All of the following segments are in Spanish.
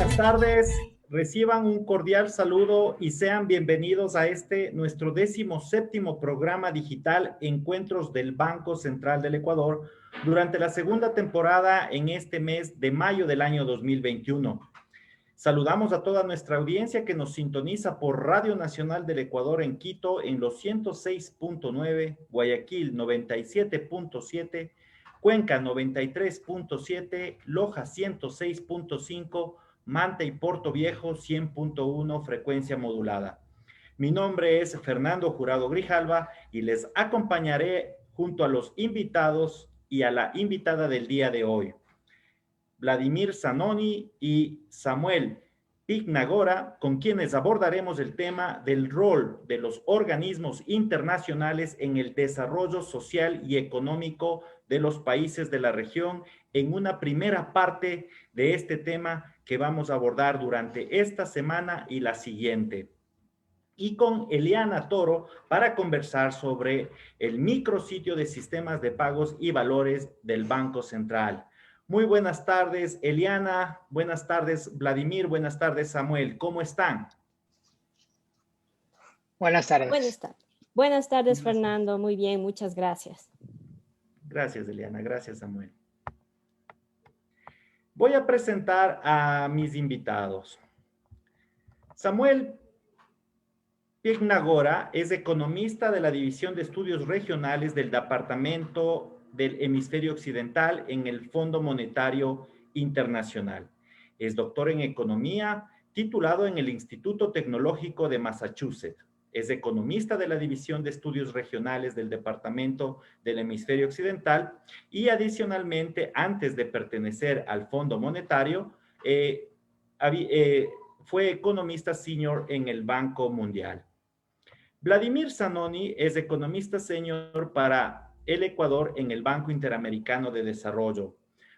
buenas tardes. Reciban un cordial saludo y sean bienvenidos a este, nuestro 17º programa digital Encuentros del Banco Central del Ecuador durante la segunda temporada en este mes de mayo del año 2021. Saludamos a toda nuestra audiencia que nos sintoniza por Radio Nacional del Ecuador en Quito en los 106.9, Guayaquil 97.7, Cuenca 93.7, Loja 106.5, Manta y Puerto Viejo 100.1 frecuencia modulada. Mi nombre es Fernando Jurado Grijalva y les acompañaré junto a los invitados y a la invitada del día de hoy, Vladimir Zanoni y Samuel Pignagora, con quienes abordaremos el tema del rol de los organismos internacionales en el desarrollo social y económico de los países de la región, en una primera parte de este tema que vamos a abordar durante esta semana y la siguiente. Y con Eliana Toro para conversar sobre el micrositio de sistemas de pagos y valores del Banco Central. Muy buenas tardes, Eliana. Buenas tardes, Vladimir. Buenas tardes, Samuel. ¿Cómo están? Buenas tardes. Buenas tardes, Fernando. Muy bien, muchas gracias. Gracias, Eliana. Gracias, Samuel. Voy a presentar a mis invitados. Samuel Pignagora es economista de la División de Estudios Regionales del Departamento del Hemisferio Occidental en el Fondo Monetario Internacional. Es doctor en Economía, titulado en el Instituto Tecnológico de Massachusetts. Es economista de la División de Estudios Regionales del Departamento del Hemisferio Occidental y adicionalmente, antes de pertenecer al Fondo Monetario, fue economista senior en el Banco Mundial. Vladimir Zanoni es economista senior para el Ecuador en el Banco Interamericano de Desarrollo.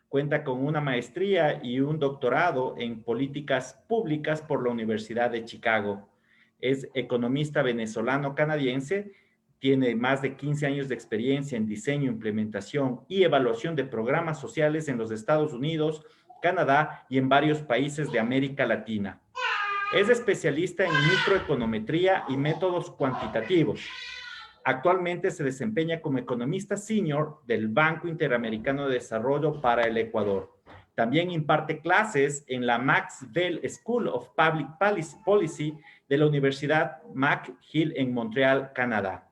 Cuenta con una maestría y un doctorado en políticas públicas por la Universidad de Chicago. Es economista venezolano-canadiense, tiene más de 15 años de experiencia en diseño, implementación y evaluación de programas sociales en los Estados Unidos, Canadá y en varios países de América Latina. Es especialista en microeconometría y métodos cuantitativos. Actualmente se desempeña como economista senior del Banco Interamericano de Desarrollo para el Ecuador. También imparte clases en la Maxwell School of Public Policy de la Universidad McGill en Montreal, Canadá.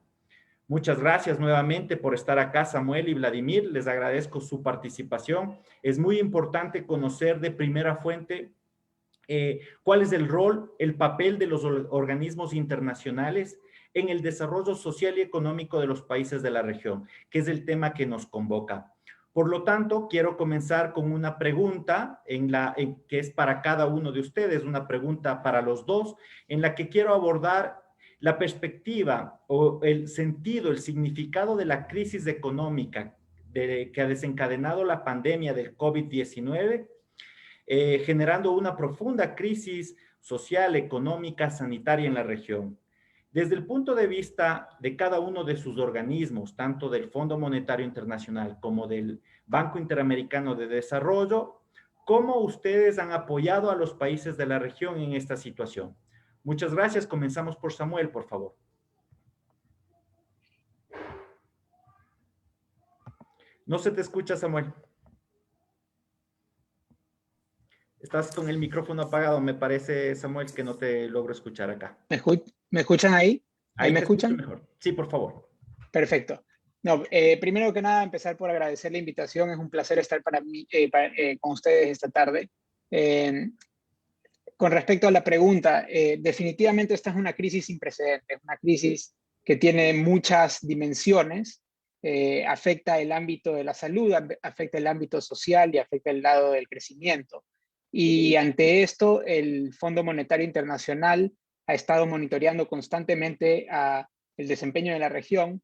Muchas gracias nuevamente por estar acá, Samuel y Vladimir. Les agradezco su participación. Es muy importante conocer de primera fuente cuál es el rol, el papel de los organismos internacionales en el desarrollo social y económico de los países de la región, que es el tema que nos convoca. Por lo tanto, quiero comenzar con una pregunta que es para cada uno de ustedes, una pregunta para los dos, en la que quiero abordar la perspectiva o el sentido, el significado de la crisis económica que ha desencadenado la pandemia del COVID-19, generando una profunda crisis social, económica, sanitaria en la región. Desde el punto de vista de cada uno de sus organismos, tanto del Fondo Monetario Internacional como del Banco Interamericano de Desarrollo, ¿cómo ustedes han apoyado a los países de la región en esta situación? Muchas gracias. Comenzamos por Samuel, por favor. No se te escucha, Samuel. Estás con el micrófono apagado, me parece, Samuel, que no te logro escuchar acá. ¿Me escuchan ahí? Ahí me escuchan mejor. Sí, por favor. Perfecto. No, primero que nada, empezar por agradecer la invitación. Es un placer estar para mí, con ustedes esta tarde. Con respecto a la pregunta, definitivamente esta es una crisis sin precedentes, una crisis que tiene muchas dimensiones. Afecta el ámbito de la salud, afecta el ámbito social y afecta el lado del crecimiento. Y ante esto, el Fondo Monetario Internacional ha estado monitoreando constantemente el desempeño de la región.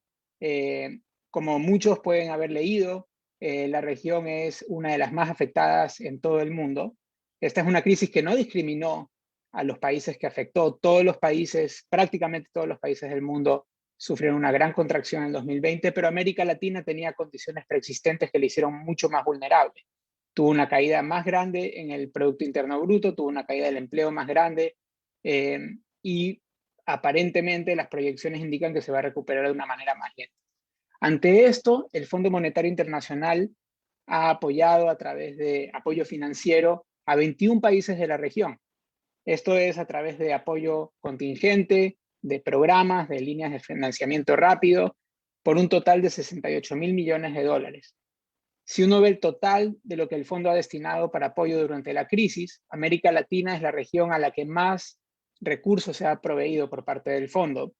Como muchos pueden haber leído, la región es una de las más afectadas en todo el mundo. Esta es una crisis que no discriminó a los países que afectó. Todos los países, prácticamente todos los países del mundo, sufrieron una gran contracción en el 2020, pero América Latina tenía condiciones preexistentes que le hicieron mucho más vulnerable. tuvo una caída más grande en el Producto Interno Bruto, tuvo una caída del empleo más grande, y aparentemente las proyecciones indican que se va a recuperar de una manera más lenta. Ante esto, el Fondo Monetario Internacional ha apoyado a través de apoyo financiero a 21 países de la región. Esto es a través de apoyo contingente, de programas, de líneas de financiamiento rápido, por un total de 68.000 millones de dólares. Si uno ve el total de lo que el fondo ha destinado para apoyo durante la crisis, América Latina es la región a la que más recursos se ha proveído por parte del fondo,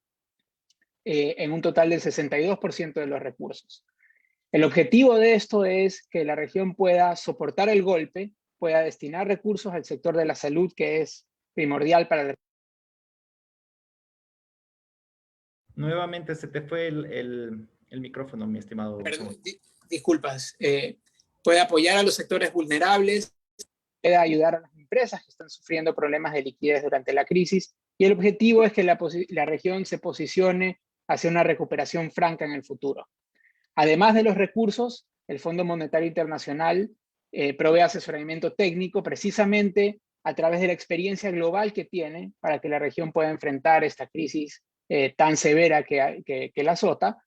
en un total del 62% de los recursos. El objetivo de esto es que la región pueda soportar el golpe, pueda destinar recursos al sector de la salud, que es primordial para la... Nuevamente se te fue el micrófono, mi estimado. Perdón, disculpas. Puede apoyar a los sectores vulnerables, puede ayudar a las empresas que están sufriendo problemas de liquidez durante la crisis, y el objetivo es que la región se posicione hacia una recuperación franca en el futuro. Además de los recursos, el Fondo Monetario Internacional provee asesoramiento técnico precisamente a través de la experiencia global que tiene para que la región pueda enfrentar esta crisis tan severa que la azota,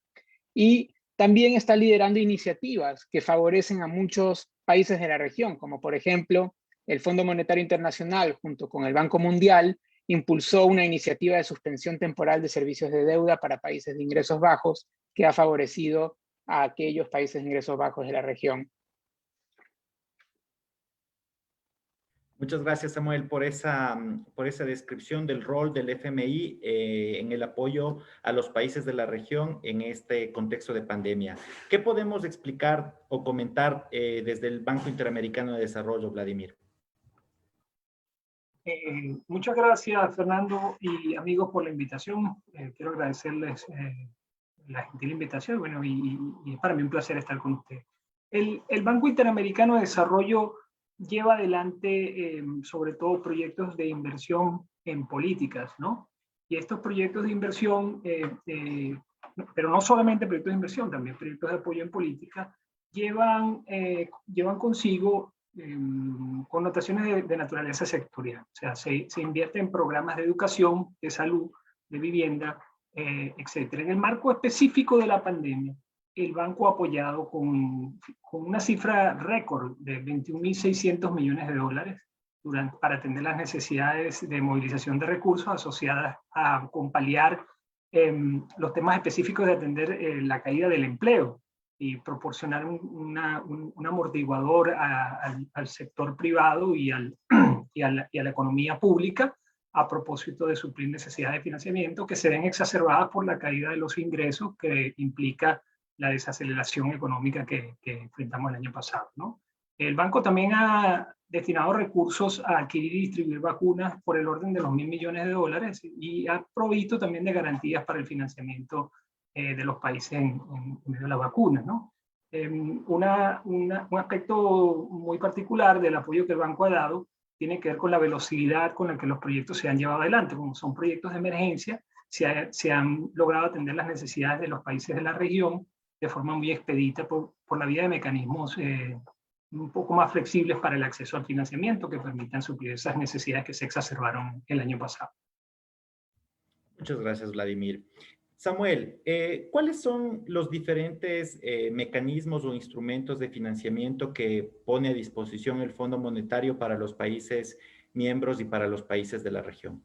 y también está liderando iniciativas que favorecen a muchos países de la región, como por ejemplo el Fondo Monetario Internacional junto con el Banco Mundial impulsó una iniciativa de suspensión temporal de servicios de deuda para países de ingresos bajos que ha favorecido a aquellos países de ingresos bajos de la región. Muchas gracias, Samuel, por esa descripción del rol del FMI en el apoyo a los países de la región en este contexto de pandemia. ¿Qué podemos explicar o comentar desde el Banco Interamericano de Desarrollo, Vladimir? Muchas gracias, Fernando y amigos, por la invitación. Quiero agradecerles la gentil invitación, bueno, y es para mí un placer estar con ustedes. El Banco Interamericano de Desarrollo lleva adelante sobre todo proyectos de inversión en políticas, ¿no? Y estos proyectos de inversión, pero no solamente proyectos de inversión, también proyectos de apoyo en política, llevan consigo connotaciones de naturaleza sectorial. O sea, se invierte en programas de educación, de salud, de vivienda, etc. En el marco específico de la pandemia, el banco ha apoyado con una cifra récord de 21.600 millones de dólares para atender las necesidades de movilización de recursos asociadas con paliar los temas específicos de atender la caída del empleo y proporcionar un amortiguador al sector privado y a la economía pública a propósito de suplir necesidades de financiamiento que se ven exacerbadas por la caída de los ingresos que implica la desaceleración económica que enfrentamos el año pasado, ¿no? El banco también ha destinado recursos a adquirir y distribuir vacunas por el orden de los $1.000 millones de dólares y ha provisto también de garantías para el financiamiento de los países en medio de las vacunas, ¿no? Un aspecto muy particular del apoyo que el banco ha dado tiene que ver con la velocidad con la que los proyectos se han llevado adelante. Como son proyectos de emergencia, se han logrado atender las necesidades de los países de la región de forma muy expedita por la vía de mecanismos un poco más flexibles para el acceso al financiamiento que permitan suplir esas necesidades que se exacerbaron el año pasado. Muchas gracias, Vladimir. Samuel, ¿cuáles son los diferentes mecanismos o instrumentos de financiamiento que pone a disposición el Fondo Monetario para los países miembros y para los países de la región?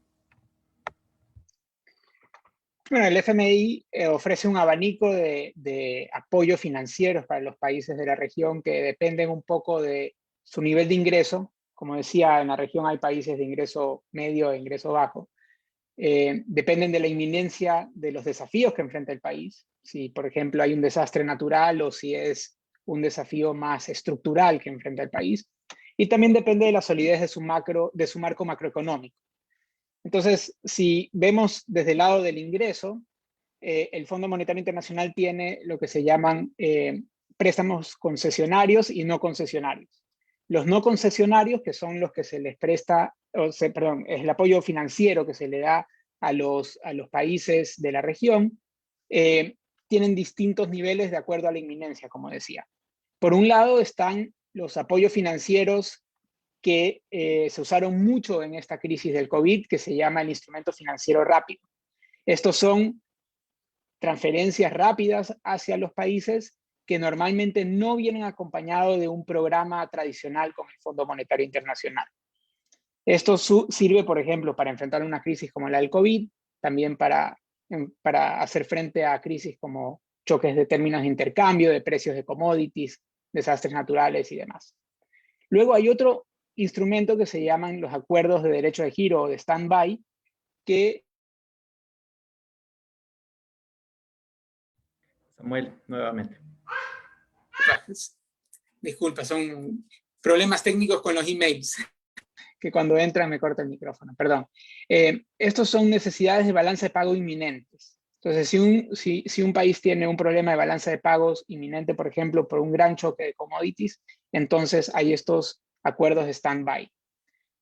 Bueno, el FMI ofrece un abanico de apoyo financieros para los países de la región que dependen un poco de su nivel de ingreso. Como decía, en la región hay países de ingreso medio e ingreso bajo. Dependen de la inminencia de los desafíos que enfrenta el país. Si, por ejemplo, hay un desastre natural o si es un desafío más estructural que enfrenta el país. Y también depende de la solidez de su marco macroeconómico. Entonces, si vemos desde el lado del ingreso, el Fondo Monetario Internacional tiene lo que se llaman préstamos concesionarios y no concesionarios. Los no concesionarios, que son los que se les presta, es el apoyo financiero que se le da a los países de la región, tienen distintos niveles de acuerdo a la inminencia, como decía. Por un lado están los apoyos financieros que se usaron mucho en esta crisis del COVID, que se llama el instrumento financiero rápido. Estos son transferencias rápidas hacia los países que normalmente no vienen acompañados de un programa tradicional como el Fondo Monetario Internacional. Esto sirve, por ejemplo, para enfrentar una crisis como la del COVID, también para hacer frente a crisis como choques de términos de intercambio, de precios de commodities, desastres naturales y demás. Luego hay otro instrumento que se llaman los acuerdos de derecho de giro o de stand-by, que... Samuel, nuevamente. Disculpa, son problemas técnicos con los emails. Que cuando entran me corta el micrófono, perdón. Estos son necesidades de balanza de pago inminentes. Entonces, si un país tiene un problema de balanza de pagos inminente, por ejemplo, por un gran choque de commodities, entonces hay estos acuerdos de stand-by.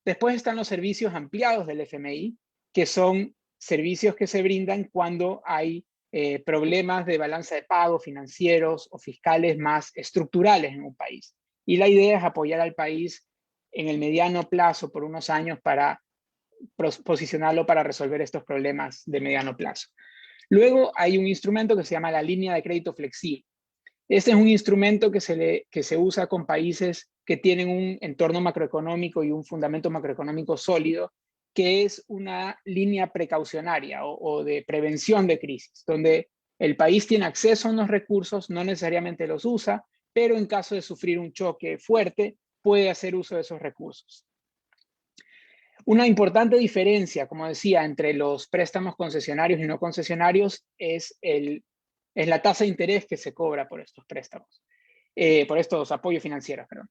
Después están los servicios ampliados del FMI, que son servicios que se brindan cuando hay problemas de balanza de pago financieros o fiscales más estructurales en un país. Y la idea es apoyar al país en el mediano plazo por unos años para posicionarlo para resolver estos problemas de mediano plazo. Luego hay un instrumento que se llama la línea de crédito flexible. Este es un instrumento que se usa con países que tienen un entorno macroeconómico y un fundamento macroeconómico sólido, que es una línea precaucionaria o de prevención de crisis, donde el país tiene acceso a unos recursos, no necesariamente los usa, pero en caso de sufrir un choque fuerte, puede hacer uso de esos recursos. Una importante diferencia, como decía, entre los préstamos concesionarios y no concesionarios es la tasa de interés que se cobra por estos préstamos, por estos apoyos financieros, perdón.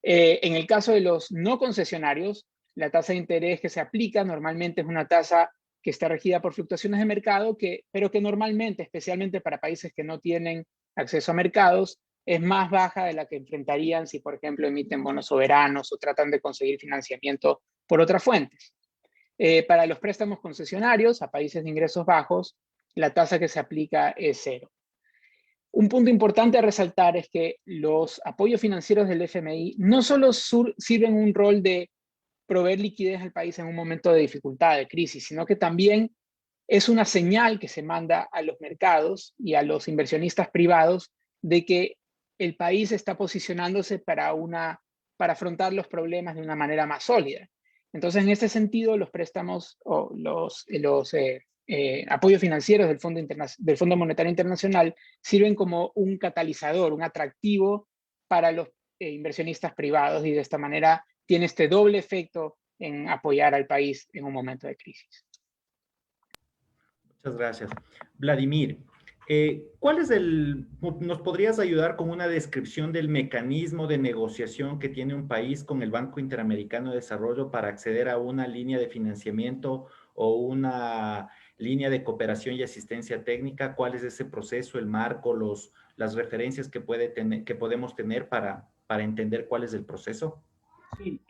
En el caso de los no concesionarios, la tasa de interés que se aplica normalmente es una tasa que está regida por fluctuaciones de mercado, pero que normalmente, especialmente para países que no tienen acceso a mercados, es más baja de la que enfrentarían si, por ejemplo, emiten bonos soberanos o tratan de conseguir financiamiento por otras fuentes. Para los préstamos concesionarios a países de ingresos bajos, la tasa que se aplica es 0. Un punto importante a resaltar es que los apoyos financieros del FMI no solo sirven un rol de proveer liquidez al país en un momento de dificultad, de crisis, sino que también es una señal que se manda a los mercados y a los inversionistas privados de que el país está posicionándose para afrontar los problemas de una manera más sólida. Entonces, en este sentido, los préstamos o los apoyos financieros del Fondo Monetario Internacional sirven como un catalizador, un atractivo para los inversionistas privados, y de esta manera tiene este doble efecto en apoyar al país en un momento de crisis. Muchas gracias. Vladimir, ¿nos podrías ayudar con una descripción del mecanismo de negociación que tiene un país con el Banco Interamericano de Desarrollo para acceder a una línea de financiamiento o una línea de cooperación y asistencia técnica? ¿Cuál es ese proceso, el marco, las referencias que podemos tener para entender cuál es el proceso? Sí,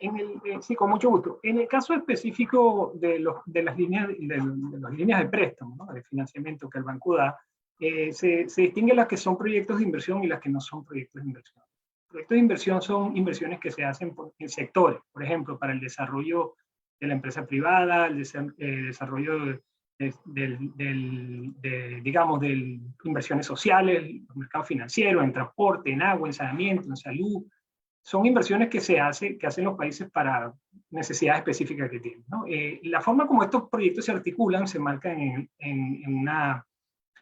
sí, con mucho gusto. En el caso específico de las líneas de préstamo, ¿no?, de financiamiento que el banco da, se distinguen las que son proyectos de inversión y las que no son proyectos de inversión. Proyectos de inversión son inversiones que se hacen en sectores, por ejemplo, para el desarrollo de la empresa privada, el desarrollo digamos, de inversiones sociales, los mercados financieros, en transporte, en agua, en saneamiento, en salud. Son inversiones que hacen los países para necesidades específicas que tienen, ¿no? La forma como estos proyectos se articulan se marca en una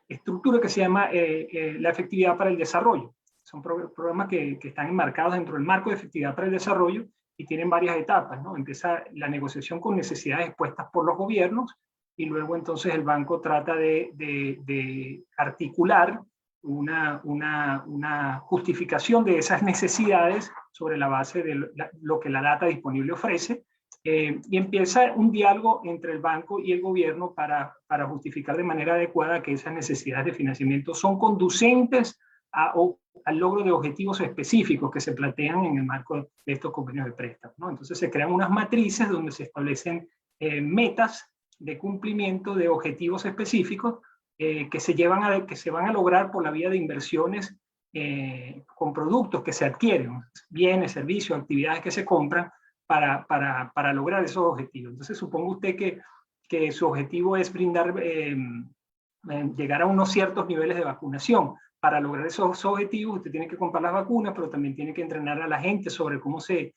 estructura que se llama la efectividad para el desarrollo. Son programas que están enmarcados dentro del marco de efectividad para el desarrollo y tienen varias etapas, ¿no? Empieza la negociación con necesidades expuestas por los gobiernos, y luego entonces el banco trata de articular una justificación de esas necesidades sobre la base de lo que la data disponible ofrece, y empieza un diálogo entre el banco y el gobierno para justificar de manera adecuada que esas necesidades de financiamiento son conducentes al logro de objetivos específicos que se plantean en el marco de estos convenios de préstamo, ¿no? Entonces se crean unas matrices donde se establecen metas de cumplimiento de objetivos específicos que se van a lograr por la vía de inversiones con productos que se adquieren, bienes, servicios, actividades que se compran para lograr esos objetivos. Entonces, suponga usted que su objetivo es brindar, llegar a unos ciertos niveles de vacunación. Para lograr esos objetivos, usted tiene que comprar las vacunas, pero también tiene que entrenar a la gente sobre cómo se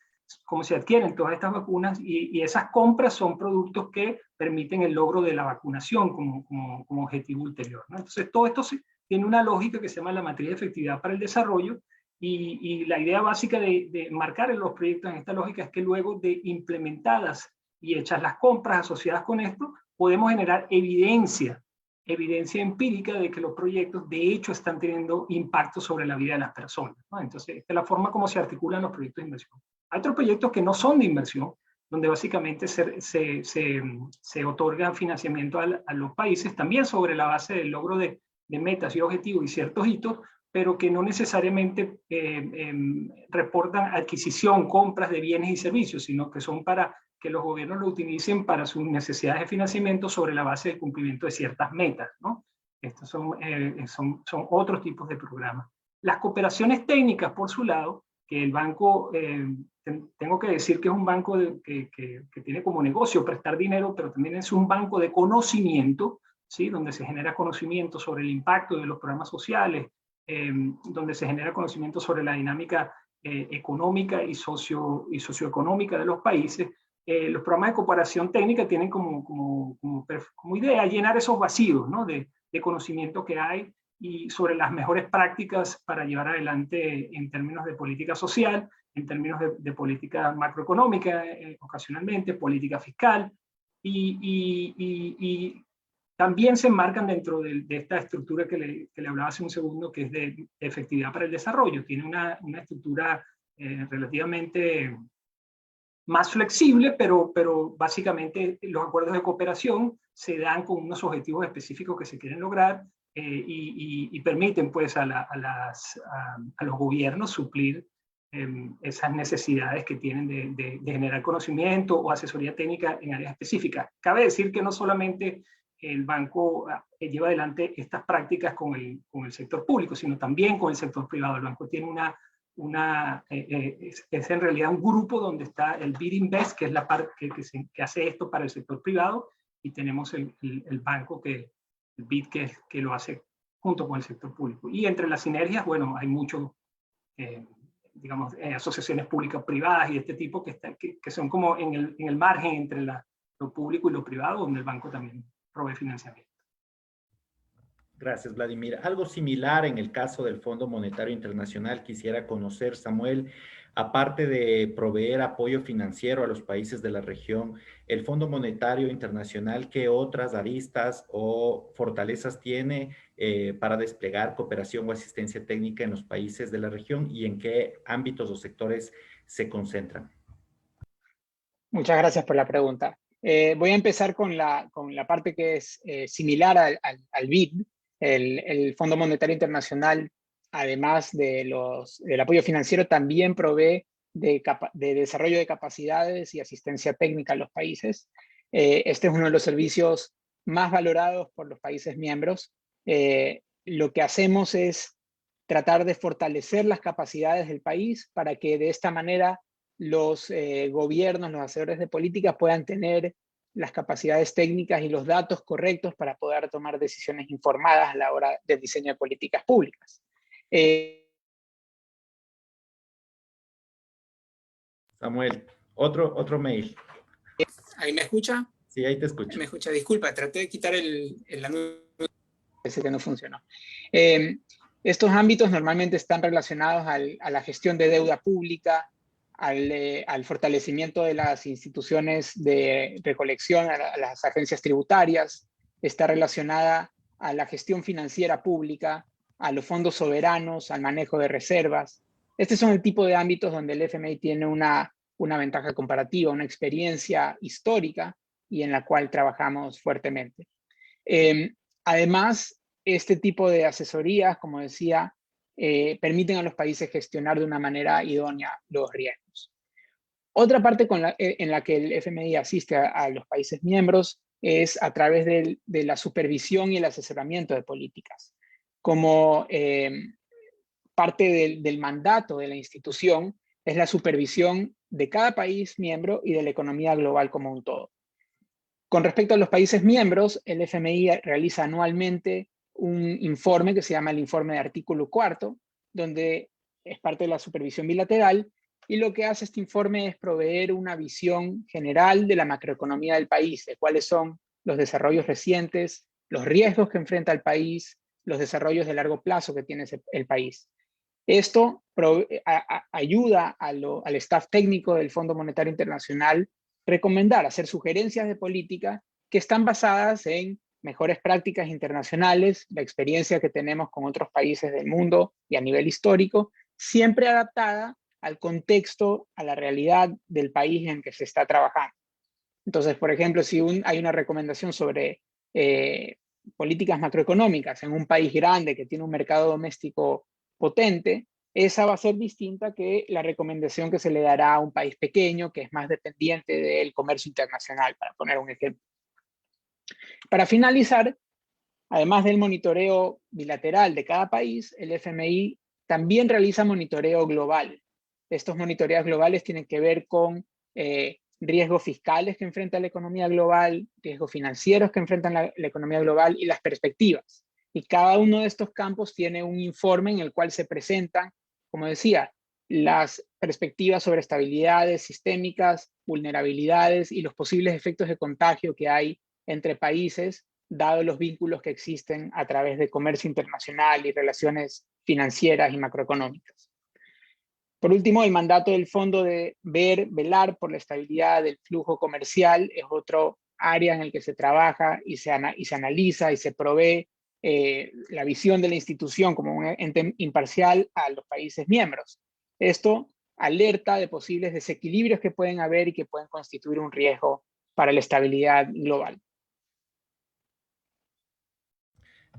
adquieren todas estas vacunas, y esas compras son productos que permiten el logro de la vacunación como objetivo ulterior, ¿no? Entonces, todo esto tiene una lógica que se llama la matriz de efectividad para el desarrollo, y la idea básica de marcar en los proyectos en esta lógica es que luego de implementadas y hechas las compras asociadas con esto, podemos generar evidencia empírica de que los proyectos de hecho están teniendo impacto sobre la vida de las personas, ¿no? Entonces, esta es la forma como se articulan los proyectos de inversión. Hay otros proyectos que no son de inversión, donde básicamente se otorga financiamiento a los países, también sobre la base del logro de metas y objetivos y ciertos hitos, pero que no necesariamente reportan adquisición, compras de bienes y servicios, sino que son para que los gobiernos lo utilicen para sus necesidades de financiamiento sobre la base del cumplimiento de ciertas metas, ¿no? Estos son otros tipos de programas. Las cooperaciones técnicas, por su lado, que el banco, tengo que decir que es un banco que tiene como negocio prestar dinero, pero también es un banco de conocimiento, ¿sí? Donde se genera conocimiento sobre el impacto de los programas sociales, donde se genera conocimiento sobre la dinámica económica y socioeconómica de los países. Los programas de cooperación técnica tienen como idea llenar esos vacíos, ¿no? de conocimiento que hay, y sobre las mejores prácticas para llevar adelante en términos de política social, en términos de política macroeconómica, ocasionalmente, política fiscal, y también se enmarcan dentro de esta estructura que le hablaba hace un segundo, que es de efectividad para el desarrollo. Tiene una estructura relativamente más flexible, pero básicamente los acuerdos de cooperación se dan con unos objetivos específicos que se quieren lograr, y permiten pues a los gobiernos suplir esas necesidades que tienen de generar conocimiento o asesoría técnica en áreas específicas. Cabe decir que no solamente el banco lleva adelante estas prácticas con el sector público, sino también con el sector privado. El banco tiene es en realidad un grupo donde está el BID Invest, que es la parte que hace esto para el sector privado, y tenemos el banco, el BID, que lo hace junto con el sector público. Y entre las sinergias, bueno, hay mucho, digamos, asociaciones públicas privadas y este tipo que son como en el margen entre lo público y lo privado, donde el banco también provee financiamiento. Gracias, Vladimir. Algo similar en el caso del Fondo Monetario Internacional. Quisiera conocer, Samuel, aparte de proveer apoyo financiero a los países de la región, el Fondo Monetario Internacional, ¿qué otras aristas o fortalezas tiene para desplegar cooperación o asistencia técnica en los países de la región, y en qué ámbitos o sectores se concentran? Muchas gracias por la pregunta. Voy a empezar con la parte que es similar al BID. El Fondo Monetario Internacional, además del apoyo financiero, también provee de desarrollo de capacidades y asistencia técnica a los países. Este es uno de los servicios más valorados por los países miembros. Lo que hacemos es tratar de fortalecer las capacidades del país para que de esta manera los gobiernos, los hacedores de políticas puedan tener las capacidades técnicas y los datos correctos para poder tomar decisiones informadas a la hora del diseño de políticas públicas. Samuel, otro mail. ¿Ahí me escucha? Sí, ahí te escucho. Me escucha, disculpa, traté de quitar el anuncio. Parece que no funcionó. Estos ámbitos normalmente están relacionados a la gestión de deuda pública, al fortalecimiento de las instituciones de recolección, a las agencias tributarias. Está relacionada a la gestión financiera pública, a los fondos soberanos, al manejo de reservas. Estos son el tipo de ámbitos donde el FMI tiene una ventaja comparativa, una experiencia histórica y en la cual trabajamos fuertemente. Además, este tipo de asesorías, como decía, permiten a los países gestionar de una manera idónea los riesgos. Otra parte en la que el FMI asiste a los países miembros es a través de la supervisión y el asesoramiento de políticas. Como parte del mandato de la institución es la supervisión de cada país miembro y de la economía global como un todo. Con respecto a los países miembros, el FMI realiza anualmente un informe que se llama el informe de artículo 4, donde es parte de la supervisión bilateral, y lo que hace este informe es proveer una visión general de la macroeconomía del país, de cuáles son los desarrollos recientes, los riesgos que enfrenta el país, los desarrollos de largo plazo que tiene el país. Esto ayuda al staff técnico del Fondo Monetario Internacional recomendar, hacer sugerencias de política que están basadas en mejores prácticas internacionales, la experiencia que tenemos con otros países del mundo y a nivel histórico, siempre adaptada al contexto, a la realidad del país en que se está trabajando. Entonces, por ejemplo, si hay una recomendación sobre políticas macroeconómicas en un país grande que tiene un mercado doméstico potente, esa va a ser distinta que la recomendación que se le dará a un país pequeño que es más dependiente del comercio internacional, para poner un ejemplo. Para finalizar, además del monitoreo bilateral de cada país, el FMI también realiza monitoreo global. Estos monitoreos globales tienen que ver con riesgos fiscales que enfrenta la economía global, riesgos financieros que enfrentan la economía global y las perspectivas. Y cada uno de estos campos tiene un informe en el cual se presentan, como decía, las perspectivas sobre estabilidades sistémicas, vulnerabilidades y los posibles efectos de contagio que hay entre países, dado los vínculos que existen a través de comercio internacional y relaciones financieras y macroeconómicas. Por último, el mandato del fondo de velar por la estabilidad del flujo comercial es otro área en el que se trabaja y se analiza y se provee la visión de la institución como un ente imparcial a los países miembros. Esto alerta de posibles desequilibrios que pueden haber y que pueden constituir un riesgo para la estabilidad global.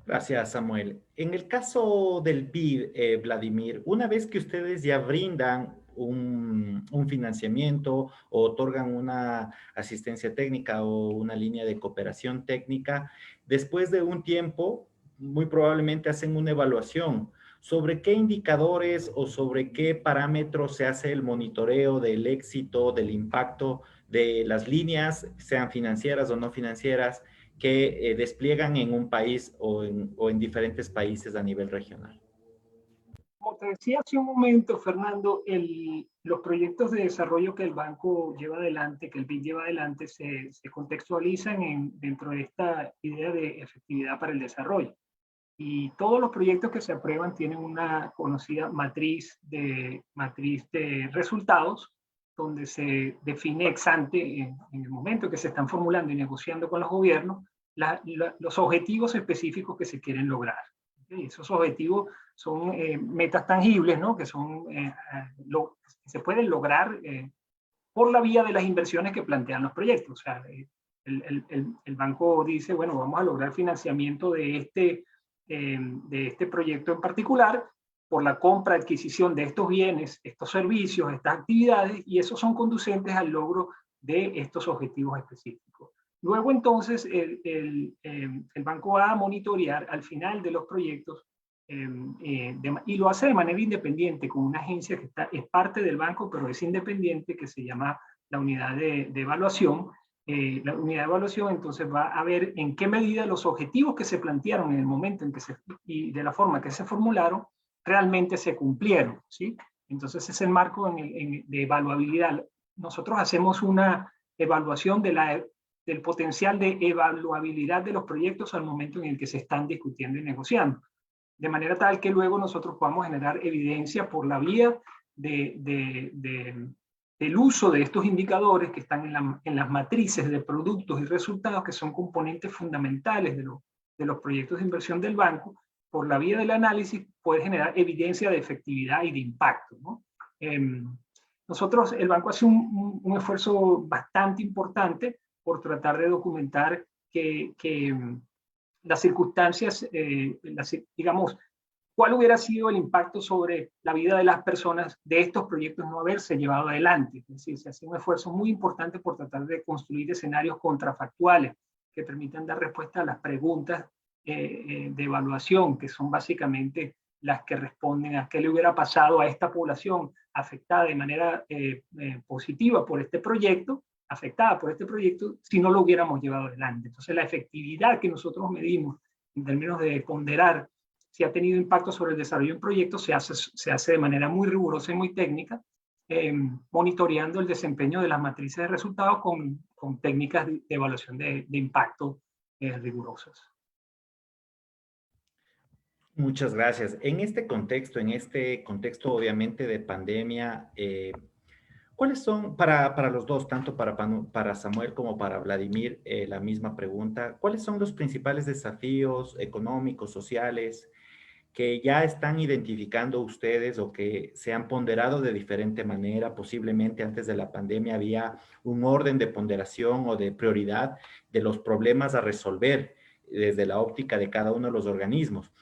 Gracias, Samuel. En el caso del BID, Vladimir, una vez que ustedes ya brindan un financiamiento o otorgan una asistencia técnica o una línea de cooperación técnica, después de un tiempo, muy probablemente hacen una evaluación. ¿Sobre qué indicadores o sobre qué parámetros se hace el monitoreo del éxito, del impacto de las líneas, sean financieras o no financieras, que despliegan en un país o en diferentes países a nivel regional? Como te decía hace un momento, Fernando, los proyectos de desarrollo que el banco lleva adelante, que el BID lleva adelante, se contextualizan dentro de esta idea de efectividad para el desarrollo. Y todos los proyectos que se aprueban tienen una conocida matriz de resultados, donde se define ex ante, en el momento que se están formulando y negociando con los gobiernos, los objetivos específicos que se quieren lograr. ¿Okay? Esos objetivos son metas tangibles, ¿no? Que se pueden lograr por la vía de las inversiones que plantean los proyectos. O sea, el banco dice, bueno, vamos a lograr financiamiento de este proyecto en particular por la compra, adquisición de estos bienes, estos servicios, estas actividades, y esos son conducentes al logro de estos objetivos específicos. Luego, entonces, el banco va a monitorear al final de los proyectos y lo hace de manera independiente con una agencia que es parte del banco, pero es independiente, que se llama la unidad de evaluación. La unidad de evaluación entonces va a ver en qué medida los objetivos que se plantearon en el momento en que y de la forma que se formularon realmente se cumplieron, ¿sí? Entonces es el marco de evaluabilidad. Nosotros hacemos una evaluación del potencial de evaluabilidad de los proyectos al momento en el que se están discutiendo y negociando, de manera tal que luego nosotros podamos generar evidencia por la vía del uso de estos indicadores que están en las matrices de productos y resultados, que son componentes fundamentales de los proyectos de inversión del banco. Por la vía del análisis puede generar evidencia de efectividad y de impacto, ¿no? Nosotros, el banco hace un esfuerzo bastante importante por tratar de documentar que las circunstancias, digamos, cuál hubiera sido el impacto sobre la vida de las personas de estos proyectos no haberse llevado adelante. Es decir, se hace un esfuerzo muy importante por tratar de construir escenarios contrafactuales que permitan dar respuesta a las preguntas de evaluación, que son básicamente las que responden a qué le hubiera pasado a esta población afectada de manera positiva por este proyecto, afectada por este proyecto, si no lo hubiéramos llevado adelante. Entonces, la efectividad que nosotros medimos en términos de ponderar si ha tenido impacto sobre el desarrollo de un proyecto se hace de manera muy rigurosa y muy técnica, monitoreando el desempeño de las matrices de resultados con técnicas de evaluación de impacto rigurosas. Muchas gracias. En este contexto obviamente de pandemia, ¿cuáles son, para los dos, tanto para Samuel como para Vladimir, la misma pregunta, ¿cuáles son los principales desafíos económicos, sociales, que ya están identificando ustedes o que se han ponderado de diferente manera? Posiblemente antes de la pandemia había un orden de ponderación o de prioridad de los problemas a resolver desde la óptica de cada uno de los organismos,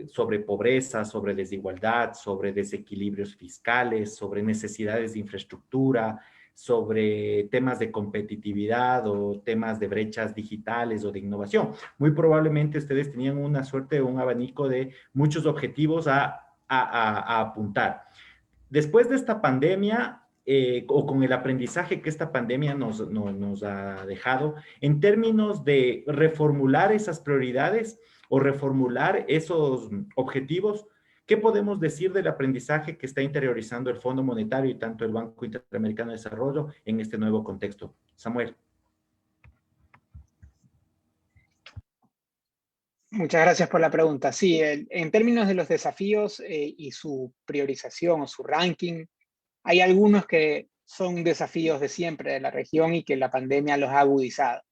sobre pobreza, sobre desigualdad, sobre desequilibrios fiscales, sobre necesidades de infraestructura, sobre temas de competitividad o temas de brechas digitales o de innovación. Muy probablemente ustedes tenían una suerte, un abanico de muchos objetivos a apuntar. Después de esta pandemia, o con el aprendizaje que esta pandemia nos ha dejado, en términos de reformular esas prioridades o reformular esos objetivos, ¿qué podemos decir del aprendizaje que está interiorizando el Fondo Monetario y tanto el Banco Interamericano de Desarrollo en este nuevo contexto? Samuel. Muchas gracias por la pregunta. Sí, en términos de los desafíos y su priorización o su ranking, hay algunos que son desafíos de siempre de la región y que la pandemia los ha agudizado.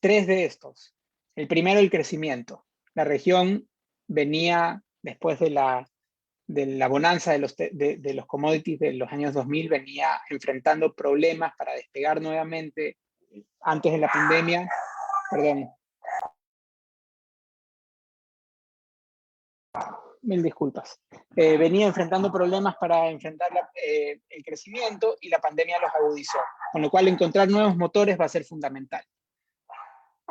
3 de estos. El primero, el crecimiento. La región venía, después de la bonanza de los commodities de los años 2000, venía enfrentando problemas para despegar nuevamente antes de la pandemia. Perdón. Mil disculpas. Venía enfrentando problemas para enfrentar el crecimiento y la pandemia los agudizó, con lo cual encontrar nuevos motores va a ser fundamental.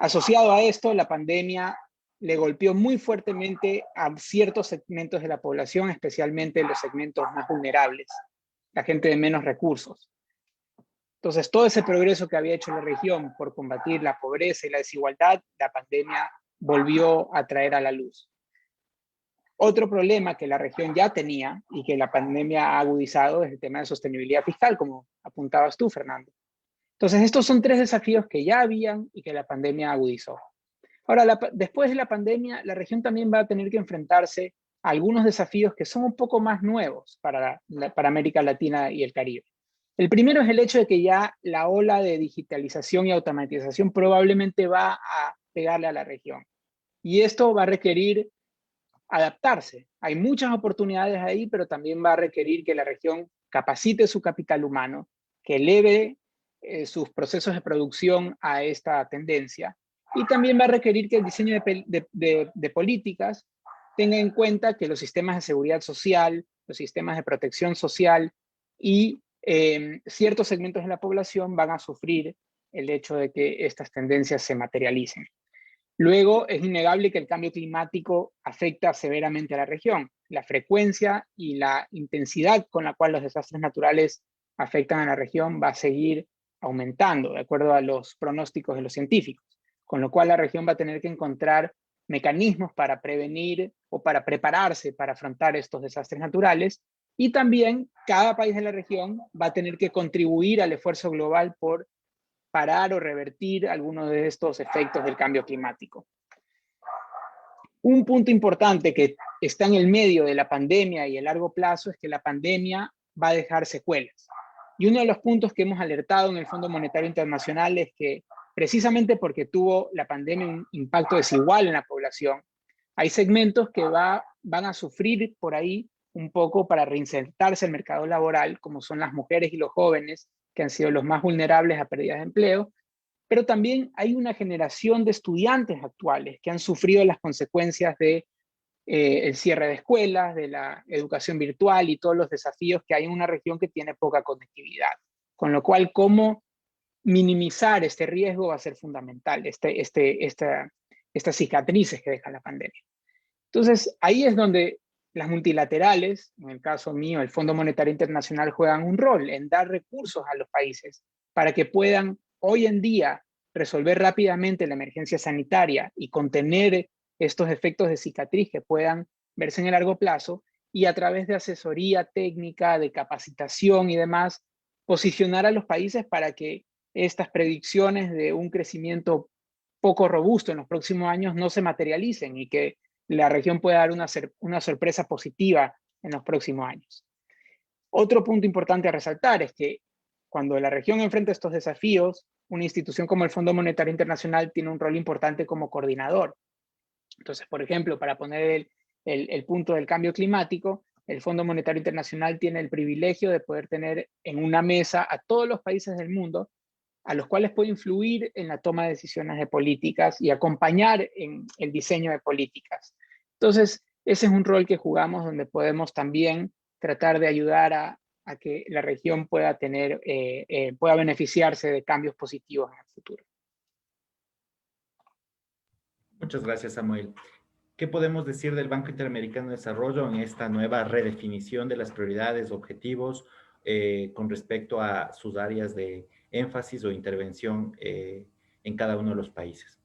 Asociado a esto, la pandemia le golpeó muy fuertemente a ciertos segmentos de la población, especialmente los segmentos más vulnerables, la gente de menos recursos. Entonces, todo ese progreso que había hecho la región por combatir la pobreza y la desigualdad, la pandemia volvió a traer a la luz. Otro problema que la región ya tenía y que la pandemia ha agudizado es el tema de sostenibilidad fiscal, como apuntabas tú, Fernando. Entonces, estos son 3 desafíos que ya habían y que la pandemia agudizó. Ahora, después de la pandemia, la región también va a tener que enfrentarse a algunos desafíos que son un poco más nuevos para América Latina y el Caribe. El primero es el hecho de que ya la ola de digitalización y automatización probablemente va a pegarle a la región. Y esto va a requerir adaptarse. Hay muchas oportunidades ahí, pero también va a requerir que la región capacite su capital humano, que eleve sus procesos de producción a esta tendencia, y también va a requerir que el diseño de políticas tenga en cuenta que los sistemas de seguridad social, los sistemas de protección social y ciertos segmentos de la población van a sufrir el hecho de que estas tendencias se materialicen. Luego, es innegable que el cambio climático afecta severamente a la región. La frecuencia y la intensidad con la cual los desastres naturales afectan a la región va a seguir aumentando, de acuerdo a los pronósticos de los científicos. Con lo cual, la región va a tener que encontrar mecanismos para prevenir o para prepararse para afrontar estos desastres naturales. Y también, cada país de la región va a tener que contribuir al esfuerzo global por parar o revertir algunos de estos efectos del cambio climático. Un punto importante que está en el medio de la pandemia y el largo plazo es que la pandemia va a dejar secuelas. Y uno de los puntos que hemos alertado en el Fondo Monetario Internacional es que precisamente porque tuvo la pandemia un impacto desigual en la población, hay segmentos que van a sufrir por ahí un poco para reinsertarse al mercado laboral, como son las mujeres y los jóvenes, que han sido los más vulnerables a pérdidas de empleo, pero también hay una generación de estudiantes actuales que han sufrido las consecuencias de el cierre de escuelas, de la educación virtual y todos los desafíos que hay en una región que tiene poca conectividad. Con lo cual, cómo minimizar este riesgo va a ser fundamental, estas cicatrices que deja la pandemia. Entonces, ahí es donde Las multilaterales, en el caso mío, el Fondo Monetario Internacional, juegan un rol en dar recursos a los países para que puedan hoy en día resolver rápidamente la emergencia sanitaria y contener estos efectos de cicatriz que puedan verse en el largo plazo, y a través de asesoría técnica, de capacitación y demás, posicionar a los países para que estas predicciones de un crecimiento poco robusto en los próximos años no se materialicen y que la región pueda dar una sorpresa positiva en los próximos años. Otro punto importante a resaltar es que cuando la región enfrenta estos desafíos, una institución como el Fondo Monetario Internacional tiene un rol importante como coordinador. Entonces, por ejemplo, para poner el punto del cambio climático, el Fondo Monetario Internacional tiene el privilegio de poder tener en una mesa a todos los países del mundo a los cuales puede influir en la toma de decisiones de políticas y acompañar en el diseño de políticas. Entonces, ese es un rol que jugamos donde podemos también tratar de ayudar a que la región pueda pueda beneficiarse de cambios positivos en el futuro. Muchas gracias, Samuel. ¿Qué podemos decir del Banco Interamericano de Desarrollo en esta nueva redefinición de las prioridades, objetivos, con respecto a sus áreas de énfasis o intervención en cada uno de los países?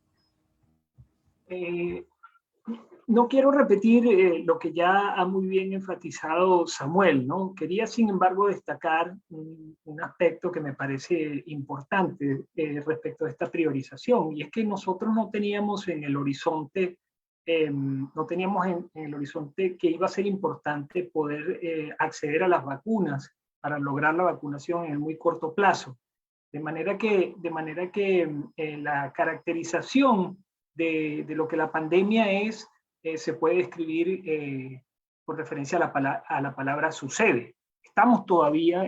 No quiero repetir lo que ya ha muy bien enfatizado Samuel, ¿no? Quería, sin embargo, destacar un aspecto que me parece importante respecto a esta priorización, y es que nosotros no teníamos en el horizonte que iba a ser importante poder acceder a las vacunas para lograr la vacunación en el muy corto plazo. De manera que la caracterización de lo que la pandemia es, se puede describir por referencia a la palabra sucede. Estamos todavía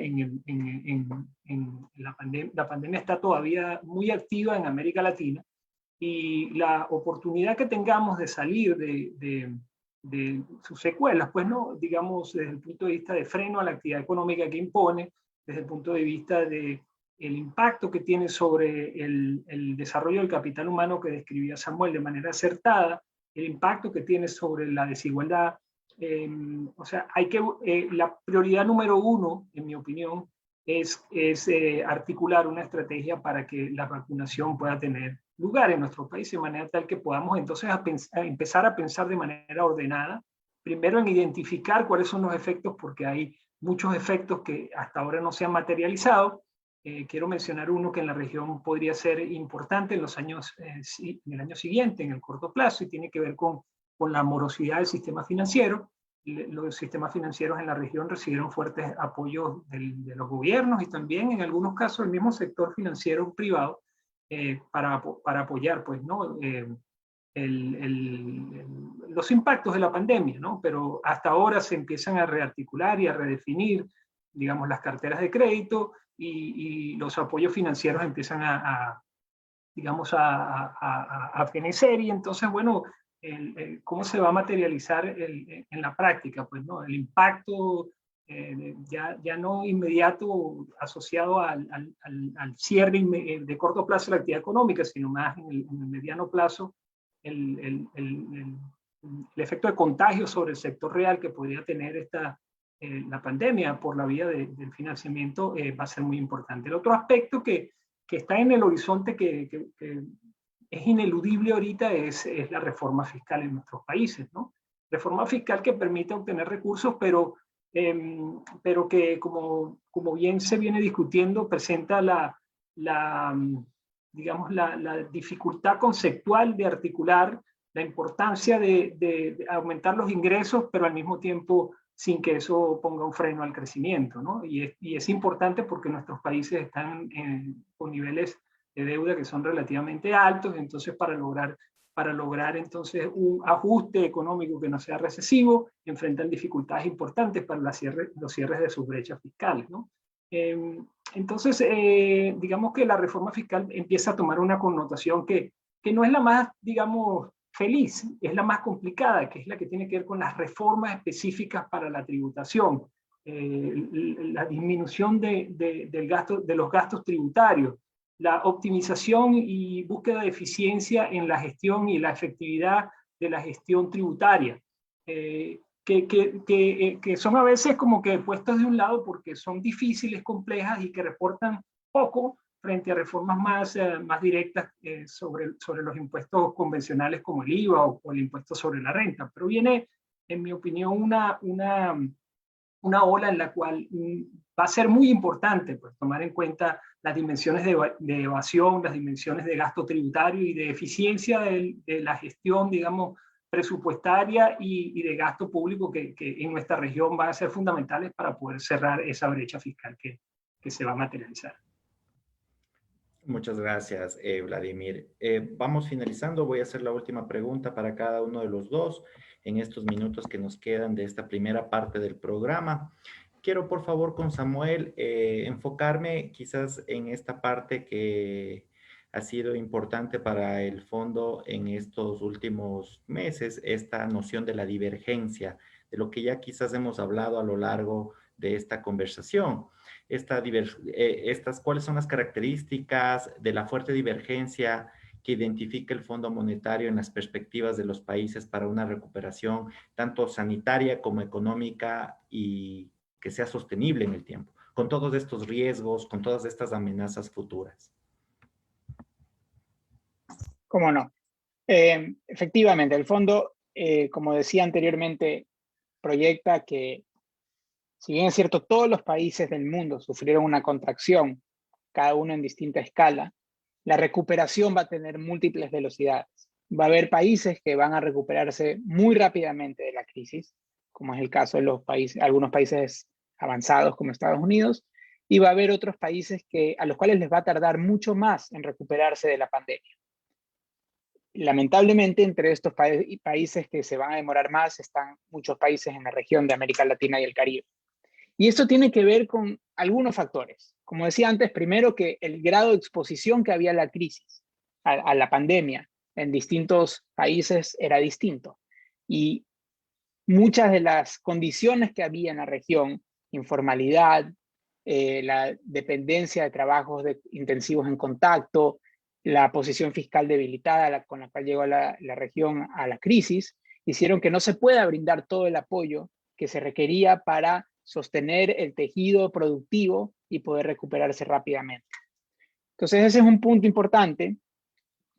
la pandemia está todavía muy activa en América Latina, y la oportunidad que tengamos de salir de sus secuelas, pues no, digamos, desde el punto de vista de freno a la actividad económica que impone, desde el punto de vista de el impacto que tiene sobre el desarrollo del capital humano que describía Samuel de manera acertada, el impacto que tiene sobre la desigualdad. O sea, la prioridad número uno, en mi opinión, es articular una estrategia para que la vacunación pueda tener lugar en nuestro país, de manera tal que podamos entonces empezar a pensar de manera ordenada, primero en identificar cuáles son los efectos, porque hay muchos efectos que hasta ahora no se han materializado. Quiero mencionar uno que en la región podría ser importante en el año siguiente, en el corto plazo, y tiene que ver con la morosidad del sistema financiero. Los sistemas financieros en la región recibieron fuertes apoyos de los gobiernos y también en algunos casos el mismo sector financiero privado para apoyar, pues, ¿no? Los impactos de la pandemia, ¿no? Pero hasta ahora se empiezan a rearticular y a redefinir, digamos, las carteras de crédito, y los apoyos financieros empiezan digamos, a fenecer, y entonces, bueno, ¿cómo se va a materializar en la práctica? Pues, ¿no? El impacto ya no inmediato asociado al cierre de corto plazo de la actividad económica, sino más en el mediano plazo, el efecto de contagio sobre el sector real que podría tener la pandemia por la vía del financiamiento va a ser muy importante. El otro aspecto que está en el horizonte que es ineludible ahorita es la reforma fiscal en nuestros países, ¿no? Reforma fiscal que permite obtener recursos, pero que, como bien se viene discutiendo, presenta digamos, la dificultad conceptual de articular la importancia de aumentar los ingresos, pero al mismo tiempo sin que eso ponga un freno al crecimiento, ¿no? Y es importante porque nuestros países están con niveles de deuda que son relativamente altos, entonces para lograr entonces un ajuste económico que no sea recesivo, enfrentan dificultades importantes para los cierres de sus brechas fiscales, ¿no? Entonces, digamos que la reforma fiscal empieza a tomar una connotación que no es la más, digamos, feliz, es la más complicada, que es la que tiene que ver con las reformas específicas para la tributación, la disminución de los gastos tributarios, la optimización y búsqueda de eficiencia en la gestión y la efectividad de la gestión tributaria, que son a veces como que puestas de un lado porque son difíciles, complejas y que reportan poco frente a reformas más directas sobre los impuestos convencionales como el IVA o el impuesto sobre la renta. Pero viene, en mi opinión, una ola en la cual va a ser muy importante pues, tomar en cuenta las dimensiones de evasión, las dimensiones de gasto tributario y de eficiencia de la gestión, digamos, presupuestaria y de gasto público que en nuestra región van a ser fundamentales para poder cerrar esa brecha fiscal que se va a materializar. Muchas gracias, Vladimir. Vamos finalizando. Voy a hacer la última pregunta para cada uno de los dos en estos minutos que nos quedan de esta primera parte del programa. Quiero, por favor, con Samuel, enfocarme quizás en esta parte que ha sido importante para el fondo en estos últimos meses, esta noción de la divergencia, de lo que ya quizás hemos hablado a lo largo de esta conversación. ¿Cuáles son las características de la fuerte divergencia que identifica el Fondo Monetario en las perspectivas de los países para una recuperación tanto sanitaria como económica y que sea sostenible en el tiempo, con todos estos riesgos, con todas estas amenazas futuras? ¿Cómo no? Efectivamente, el fondo, como decía anteriormente, proyecta que, si bien es cierto, todos los países del mundo sufrieron una contracción, cada uno en distinta escala, la recuperación va a tener múltiples velocidades. Va a haber países que van a recuperarse muy rápidamente de la crisis, como es el caso de algunos países avanzados como Estados Unidos, y va a haber otros países a los cuales les va a tardar mucho más en recuperarse de la pandemia. Lamentablemente, entre estos países que se van a demorar más, están muchos países en la región de América Latina y el Caribe. Y esto tiene que ver con algunos factores. Como decía antes, primero que el grado de exposición que había a la crisis, a la pandemia, en distintos países era distinto. Y muchas de las condiciones que había en la región, informalidad, la dependencia de trabajos intensivos en contacto, la posición fiscal debilitada con la cual llegó la región a la crisis, hicieron que no se pueda brindar todo el apoyo que se requería para sostener el tejido productivo y poder recuperarse rápidamente. Entonces ese es un punto importante.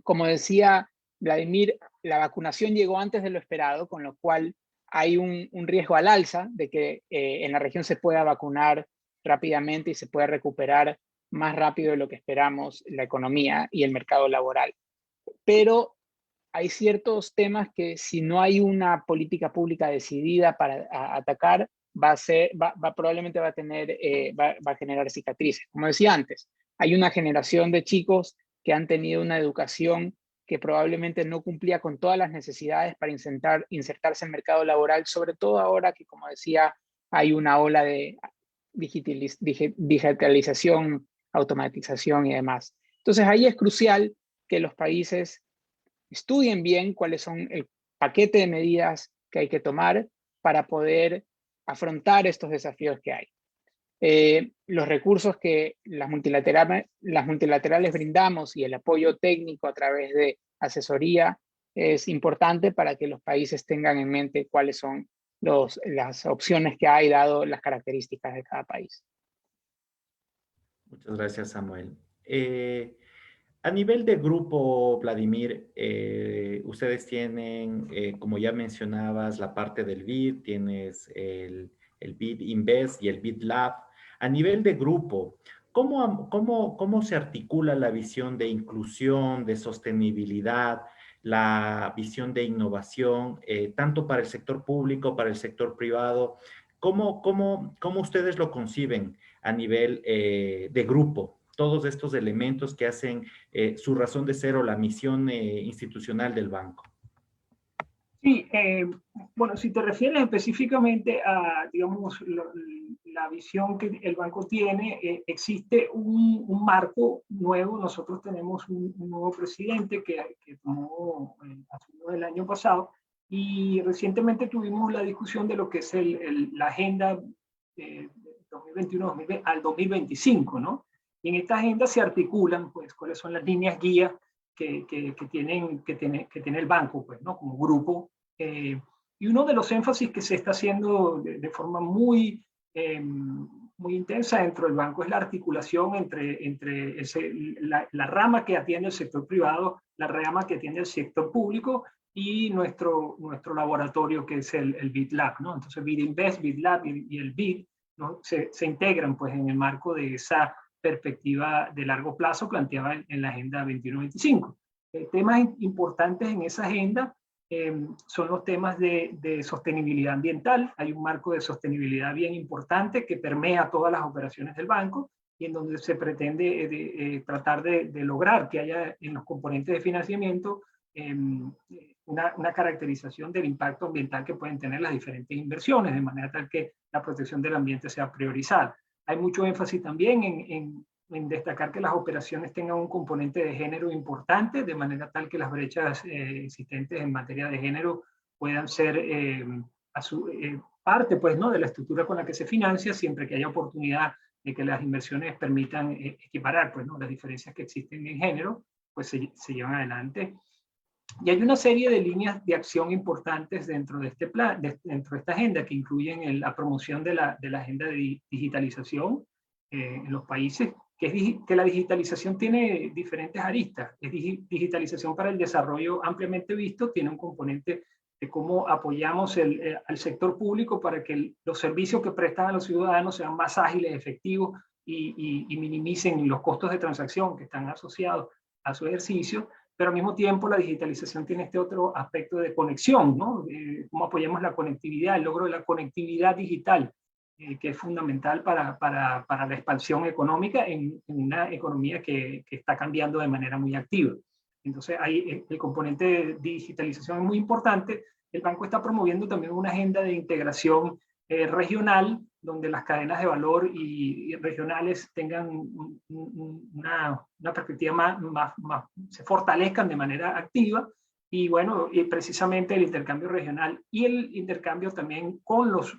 Como decía Vladimir, la vacunación llegó antes de lo esperado, con lo cual hay un riesgo al alza de que en la región se pueda vacunar rápidamente y se pueda recuperar más rápido de lo que esperamos la economía y el mercado laboral. Pero hay ciertos temas que si no hay una política pública decidida para atacar, probablemente va a generar cicatrices. Como decía antes, hay una generación de chicos que han tenido una educación que probablemente no cumplía con todas las necesidades para insertarse en el mercado laboral, sobre todo ahora que, como decía, hay una ola de digitalización, automatización y demás. Entonces ahí es crucial que los países estudien bien cuáles son el paquete de medidas que hay que tomar para poder afrontar estos desafíos que hay. Los recursos que las multilaterales brindamos y el apoyo técnico a través de asesoría es importante para que los países tengan en mente cuáles son las opciones que hay dado las características de cada país. Muchas gracias, Samuel. A nivel de grupo, Vladimir, ustedes tienen, como ya mencionabas, la parte del BID, tienes el BID Invest y el BID Lab. A nivel de grupo, ¿cómo se articula la visión de inclusión, de sostenibilidad, la visión de innovación, tanto para el sector público, para el sector privado? ¿Cómo ustedes lo conciben a nivel de grupo? Todos estos elementos que hacen su razón de ser o la misión institucional del banco. Sí, bueno, si te refieres específicamente a, digamos, la visión que el banco tiene, existe un marco nuevo. Nosotros tenemos un nuevo presidente que tomó asumió el año pasado, y recientemente tuvimos la discusión de lo que es la agenda 2021 al 2025, ¿no? Y en esta agenda se articulan, pues, cuáles son las líneas guía que tiene el banco, pues, ¿no? Como grupo, Y uno de los énfasis que se está haciendo de forma muy intensa dentro del banco es la articulación entre la rama que atiende el sector privado, la rama que atiende el sector público y nuestro laboratorio, que es el BID-Lab, ¿no? Entonces BID-Invest, BID-Lab y el BID, ¿no? se integran pues, en el marco de esa perspectiva de largo plazo planteada en la Agenda 2125. Temas importantes en esa agenda son los temas de sostenibilidad ambiental. Hay un marco de sostenibilidad bien importante que permea todas las operaciones del banco y en donde se pretende tratar de lograr que haya en los componentes de financiamiento una caracterización del impacto ambiental que pueden tener las diferentes inversiones, de manera tal que la protección del ambiente sea priorizada. Hay mucho énfasis también en destacar que las operaciones tengan un componente de género importante, de manera tal que las brechas existentes en materia de género puedan ser parte pues, ¿no? de la estructura con la que se financia, siempre que haya oportunidad de que las inversiones permitan equiparar pues, ¿no? las diferencias que existen en género, pues se llevan adelante. Y hay una serie de líneas de acción importantes dentro de este plan, dentro de esta agenda, que incluyen la promoción de la agenda de digitalización en los países, que la digitalización tiene diferentes aristas. Es digitalización para el desarrollo ampliamente visto, tiene un componente de cómo apoyamos al sector público para que los servicios que prestan a los ciudadanos sean más ágiles, efectivos y minimicen los costos de transacción que están asociados a su ejercicio. Pero al mismo tiempo la digitalización tiene este otro aspecto de conexión, ¿no? Cómo apoyamos la conectividad, el logro de la conectividad digital, que es fundamental para la expansión económica en una economía que está cambiando de manera muy activa. Entonces, ahí el componente de digitalización es muy importante. El banco está promoviendo también una agenda de integración regional, donde las cadenas de valor y regionales tengan una perspectiva se fortalezcan de manera activa. Y bueno, precisamente el intercambio regional y el intercambio también con los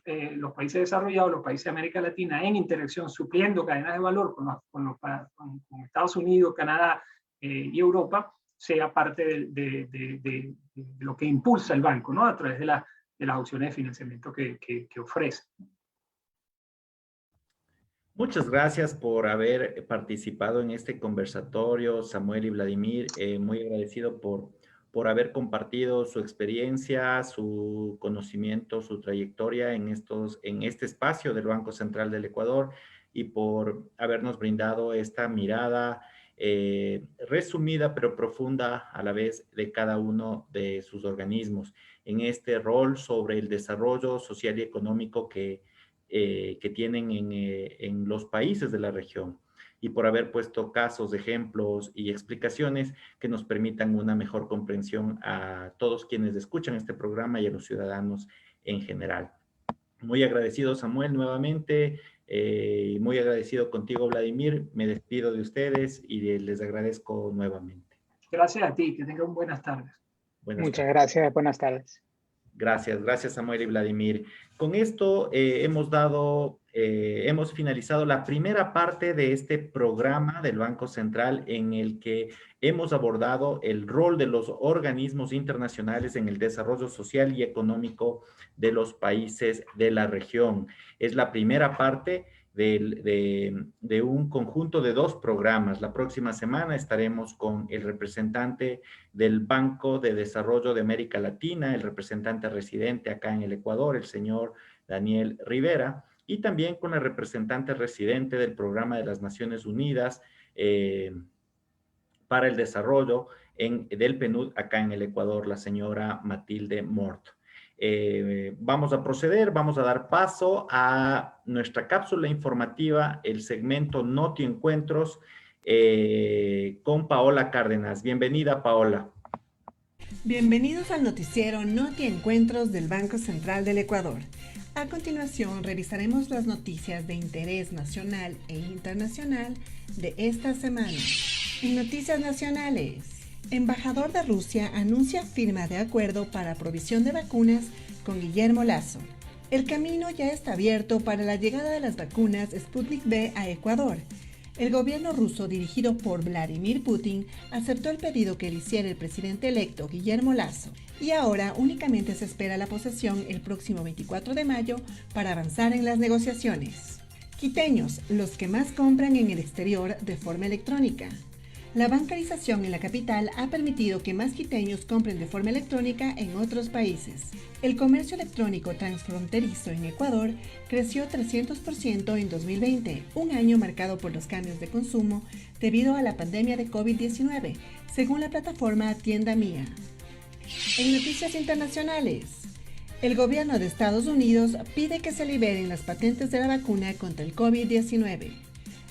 países desarrollados, los países de América Latina, en interacción, supliendo cadenas de valor con Estados Unidos, Canadá y Europa, sea parte de lo que impulsa el banco, ¿no? A través de las opciones de financiamiento que ofrece. Muchas gracias por haber participado en este conversatorio, Samuel y Vladimir. Muy agradecido por haber compartido su experiencia, su conocimiento, su trayectoria en este espacio del Banco Central del Ecuador y por habernos brindado esta mirada resumida pero profunda a la vez de cada uno de sus organismos en este rol sobre el desarrollo social y económico que tienen en los países de la región y por haber puesto casos, ejemplos y explicaciones que nos permitan una mejor comprensión a todos quienes escuchan este programa y a los ciudadanos en general. Muy agradecido, Samuel, nuevamente. Muy agradecido contigo, Vladimir. Me despido de ustedes y les agradezco nuevamente. Gracias a ti. Que tengan buenas tardes. Muchas gracias. Buenas tardes. Gracias Samuel y Vladimir. Con esto hemos finalizado la primera parte de este programa del Banco Central en el que hemos abordado el rol de los organismos internacionales en el desarrollo social y económico de los países de la región. Es la primera parte de un conjunto de 2 programas. La próxima semana estaremos con el representante del Banco de Desarrollo de América Latina, el representante residente acá en el Ecuador, el señor Daniel Rivera, y también con el representante residente del Programa de las Naciones Unidas para el Desarrollo del PNUD acá en el Ecuador, la señora Matilde Mort. Vamos a proceder, vamos a dar paso a nuestra cápsula informativa, el segmento Noti Encuentros, con Paola Cárdenas. Bienvenida, Paola. Bienvenidos al noticiero Noti Encuentros del Banco Central del Ecuador. A continuación, revisaremos las noticias de interés nacional e internacional de esta semana. En noticias nacionales, embajador de Rusia anuncia firma de acuerdo para provisión de vacunas con Guillermo Lasso. El camino ya está abierto para la llegada de las vacunas Sputnik V a Ecuador. El gobierno ruso, dirigido por Vladimir Putin, aceptó el pedido que le hiciera el presidente electo Guillermo Lasso, y ahora únicamente se espera la posesión el próximo 24 de mayo para avanzar en las negociaciones. Quiteños, los que más compran en el exterior de forma electrónica. La bancarización en la capital ha permitido que más quiteños compren de forma electrónica en otros países. El comercio electrónico transfronterizo en Ecuador creció 300% en 2020, un año marcado por los cambios de consumo debido a la pandemia de COVID-19, según la plataforma Tienda Mía. En noticias internacionales, el gobierno de Estados Unidos pide que se liberen las patentes de la vacuna contra el COVID-19.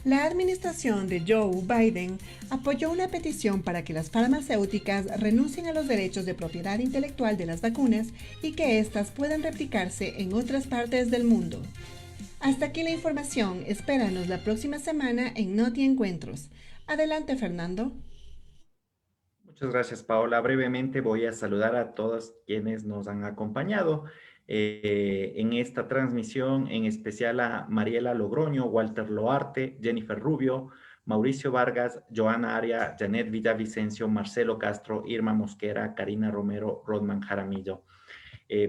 La administración de Joe Biden apoyó una petición para que las farmacéuticas renuncien a los derechos de propiedad intelectual de las vacunas y que éstas puedan replicarse en otras partes del mundo. Hasta aquí la información. Espéranos la próxima semana en Noti Encuentros. Adelante, Fernando. Muchas gracias, Paola. Brevemente voy a saludar a todos quienes nos han acompañado en esta transmisión, en especial a Mariela Logroño, Walter Loarte, Jennifer Rubio, Mauricio Vargas, Joana Aria, Janet Villavicencio, Marcelo Castro, Irma Mosquera, Karina Romero, Rodman Jaramillo.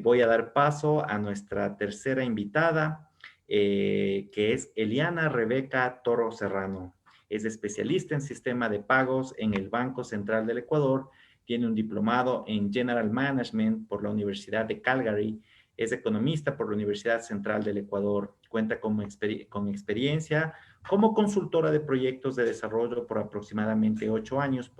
Voy a dar paso a nuestra tercera invitada, que es Eliana Rebeca Toro Serrano. Es especialista en sistema de pagos en el Banco Central del Ecuador, tiene un diplomado en General Management por la Universidad de Calgary, es economista por la Universidad Central del Ecuador, cuenta con experiencia como consultora de proyectos de desarrollo por aproximadamente 8 años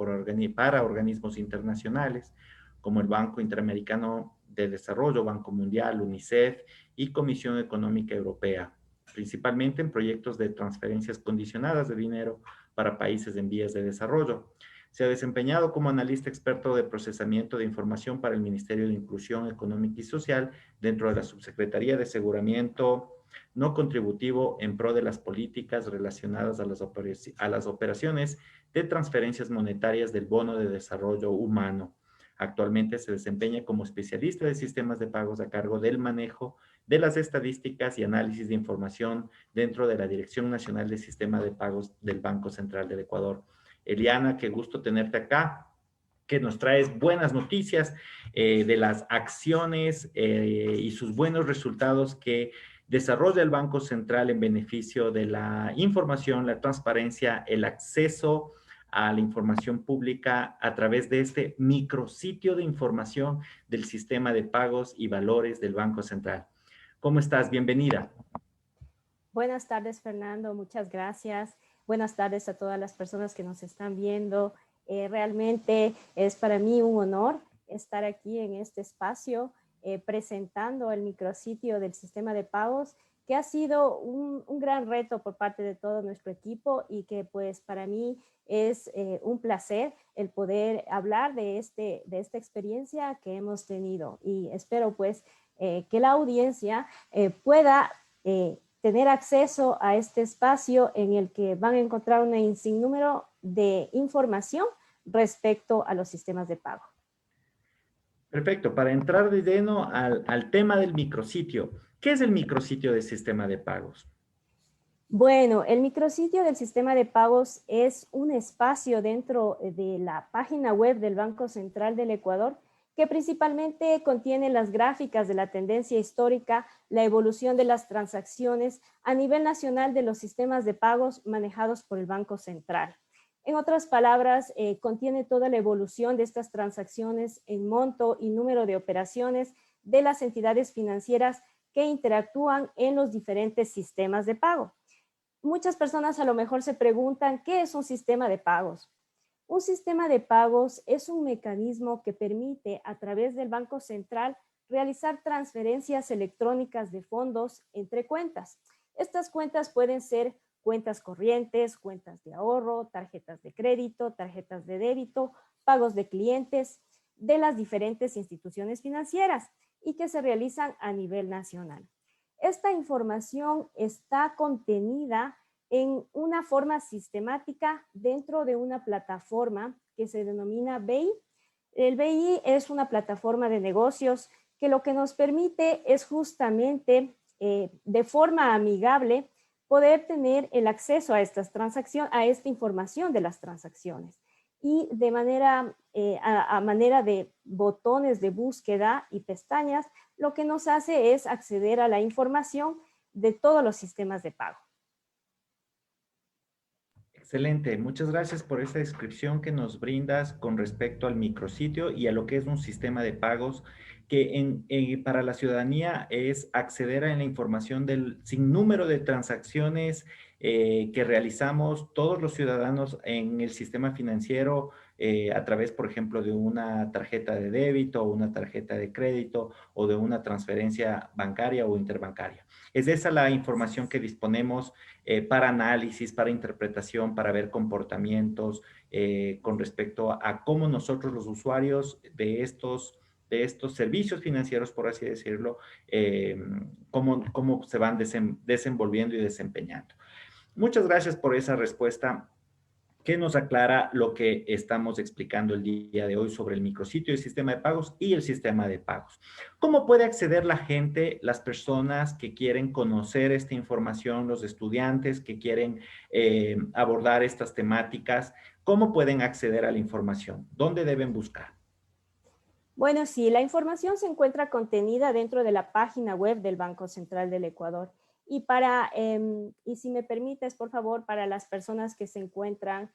para organismos internacionales como el Banco Interamericano de Desarrollo, Banco Mundial, UNICEF y Comisión Económica Europea, principalmente en proyectos de transferencias condicionadas de dinero para países en vías de desarrollo. Se ha desempeñado como analista experto de procesamiento de información para el Ministerio de Inclusión Económica y Social dentro de la Subsecretaría de Aseguramiento No Contributivo en pro de las políticas relacionadas a las operaciones de transferencias monetarias del Bono de Desarrollo Humano. Actualmente se desempeña como especialista de sistemas de pagos a cargo del manejo de las estadísticas y análisis de información dentro de la Dirección Nacional de Sistema de Pagos del Banco Central del Ecuador. Eliana, qué gusto tenerte acá, que nos traes buenas noticias de las acciones y sus buenos resultados que desarrolla el Banco Central en beneficio de la información, la transparencia, el acceso a la información pública a través de este micrositio de información del sistema de pagos y valores del Banco Central. ¿Cómo estás? Bienvenida. Buenas tardes, Fernando. Muchas gracias. Buenas tardes a todas las personas que nos están viendo. Realmente es para mí un honor estar aquí en este espacio presentando el micrositio del sistema de pagos, que ha sido un gran reto por parte de todo nuestro equipo y que pues para mí es un placer el poder hablar de esta experiencia que hemos tenido, y espero pues que la audiencia pueda tener acceso a este espacio en el que van a encontrar un sinnúmero de información respecto a los sistemas de pago. Perfecto. Para entrar de lleno al tema del micrositio, ¿qué es el micrositio del sistema de pagos? Bueno, el micrositio del sistema de pagos es un espacio dentro de la página web del Banco Central del Ecuador que principalmente contiene las gráficas de la tendencia histórica, la evolución de las transacciones a nivel nacional de los sistemas de pagos manejados por el Banco Central. En otras palabras, contiene toda la evolución de estas transacciones en monto y número de operaciones de las entidades financieras que interactúan en los diferentes sistemas de pago. Muchas personas a lo mejor se preguntan, ¿qué es un sistema de pagos? Un sistema de pagos es un mecanismo que permite a través del Banco Central realizar transferencias electrónicas de fondos entre cuentas. Estas cuentas pueden ser cuentas corrientes, cuentas de ahorro, tarjetas de crédito, tarjetas de débito, pagos de clientes de las diferentes instituciones financieras y que se realizan a nivel nacional. Esta información está contenida en una forma sistemática dentro de una plataforma que se denomina BI. El BI es una plataforma de negocios que lo que nos permite es justamente de forma amigable poder tener el acceso a estas transacciones, a esta información de las transacciones. Y de manera, a manera de botones de búsqueda y pestañas, lo que nos hace es acceder a la información de todos los sistemas de pago. Excelente, muchas gracias por esta descripción que nos brindas con respecto al micrositio y a lo que es un sistema de pagos que para la ciudadanía es acceder a la información del sinnúmero de transacciones que realizamos todos los ciudadanos en el sistema financiero a través, por ejemplo, de una tarjeta de débito o una tarjeta de crédito o de una transferencia bancaria o interbancaria. Es esa la información que disponemos para análisis, para interpretación, para ver comportamientos con respecto a cómo nosotros los usuarios de estos servicios financieros, por así decirlo, cómo se van desenvolviendo y desempeñando. Muchas gracias por esa respuesta que nos aclara lo que estamos explicando el día de hoy sobre el micrositio, el sistema de pagos y el sistema de pagos. ¿Cómo puede acceder la gente, las personas que quieren conocer esta información, los estudiantes que quieren abordar estas temáticas? ¿Cómo pueden acceder a la información? ¿Dónde deben buscar? Bueno, sí, la información se encuentra contenida dentro de la página web del Banco Central del Ecuador. Y si me permites, por favor, para las personas que se encuentran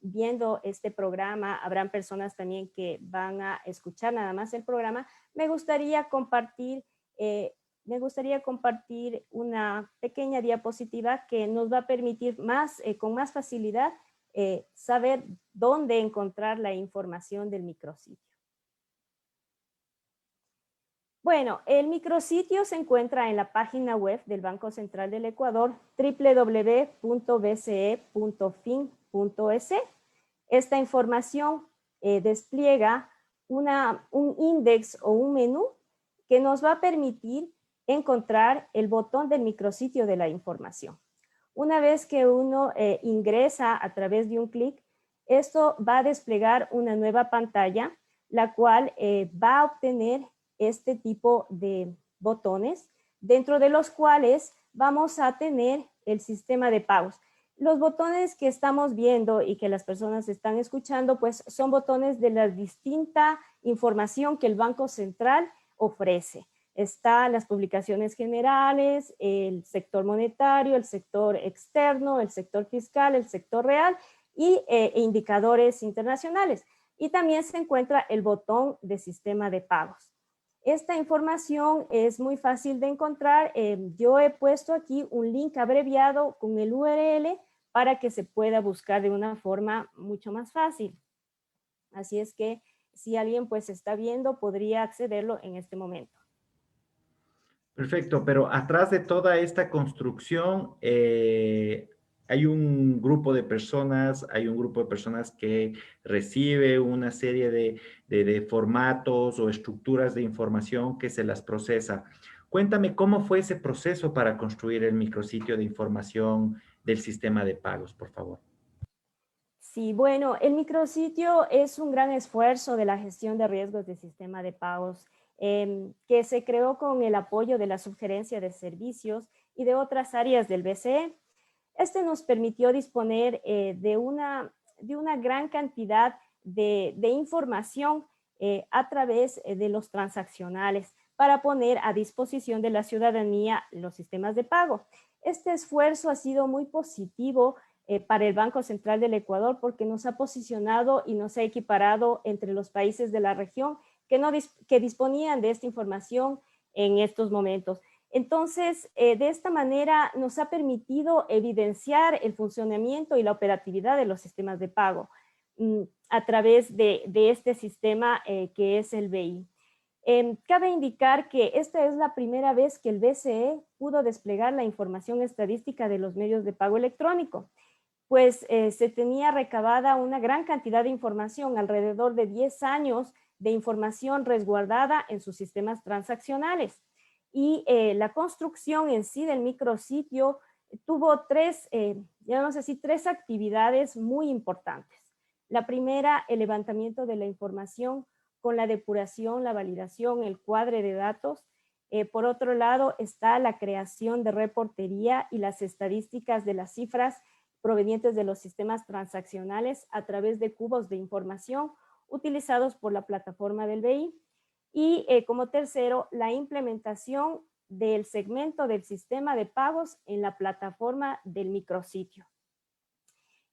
viendo este programa, habrán personas también que van a escuchar nada más el programa, me gustaría compartir una pequeña diapositiva que nos va a permitir con más facilidad saber dónde encontrar la información del micrositio. Bueno, el micrositio se encuentra en la página web del Banco Central del Ecuador, www.bce.fin.es. Esta información despliega un índice o un menú que nos va a permitir encontrar el botón del micrositio de la información. Una vez que uno ingresa a través de un clic, esto va a desplegar una nueva pantalla, la cual va a obtener este tipo de botones, dentro de los cuales vamos a tener el sistema de pagos. Los botones que estamos viendo y que las personas están escuchando, pues son botones de la distinta información que el Banco Central ofrece. Están las publicaciones generales, el sector monetario, el sector externo, el sector fiscal, el sector real y indicadores internacionales. Y también se encuentra el botón de sistema de pagos. Esta información es muy fácil de encontrar. Yo he puesto aquí un link abreviado con el URL para que se pueda buscar de una forma mucho más fácil. Así es que si alguien pues está viendo, podría accederlo en este momento. Perfecto, pero atrás de toda esta construcción hay un grupo de personas, que recibe una serie de formatos o estructuras de información que se las procesa. Cuéntame cómo fue ese proceso para construir el micrositio de información del sistema de pagos, por favor. Sí, bueno, el micrositio es un gran esfuerzo de la gestión de riesgos del sistema de pagos que se creó con el apoyo de la Subgerencia de Servicios y de otras áreas del BCE. Este nos permitió disponer de una gran cantidad de información a través de los transaccionales para poner a disposición de la ciudadanía los sistemas de pago. Este esfuerzo ha sido muy positivo para el Banco Central del Ecuador porque nos ha posicionado y nos ha equiparado entre los países de la región que disponían de esta información en estos momentos. Entonces, de esta manera nos ha permitido evidenciar el funcionamiento y la operatividad de los sistemas de pago a través de este sistema que es el BI. Cabe indicar que esta es la primera vez que el BCE pudo desplegar la información estadística de los medios de pago electrónico, pues se tenía recabada una gran cantidad de información, alrededor de 10 años de información resguardada en sus sistemas transaccionales. Y la construcción en sí del micrositio tuvo tres actividades muy importantes. La primera, el levantamiento de la información con la depuración, la validación, el cuadre de datos Por otro lado, está la creación de reportería y las estadísticas de las cifras provenientes de los sistemas transaccionales a través de cubos de información utilizados por la plataforma del BI. Y como tercero, la implementación del segmento del sistema de pagos en la plataforma del micrositio.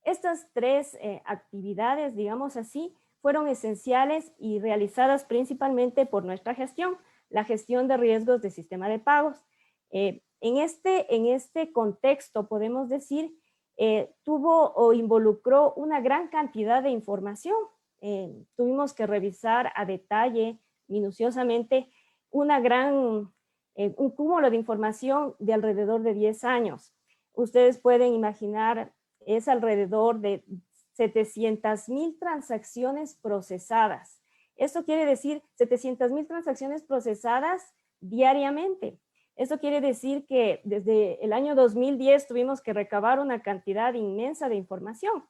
Estas tres actividades, digamos así, fueron esenciales y realizadas principalmente por nuestra gestión, la gestión de riesgos del sistema de pagos. En este contexto podemos decir, tuvo o involucró una gran cantidad de información. Tuvimos que revisar a detalle, minuciosamente, un cúmulo de información de alrededor de 10 años. Ustedes pueden imaginar, es alrededor de 700,000 transacciones procesadas. Esto quiere decir 700,000 transacciones procesadas diariamente. Esto quiere decir que desde el año 2010 tuvimos que recabar una cantidad inmensa de información.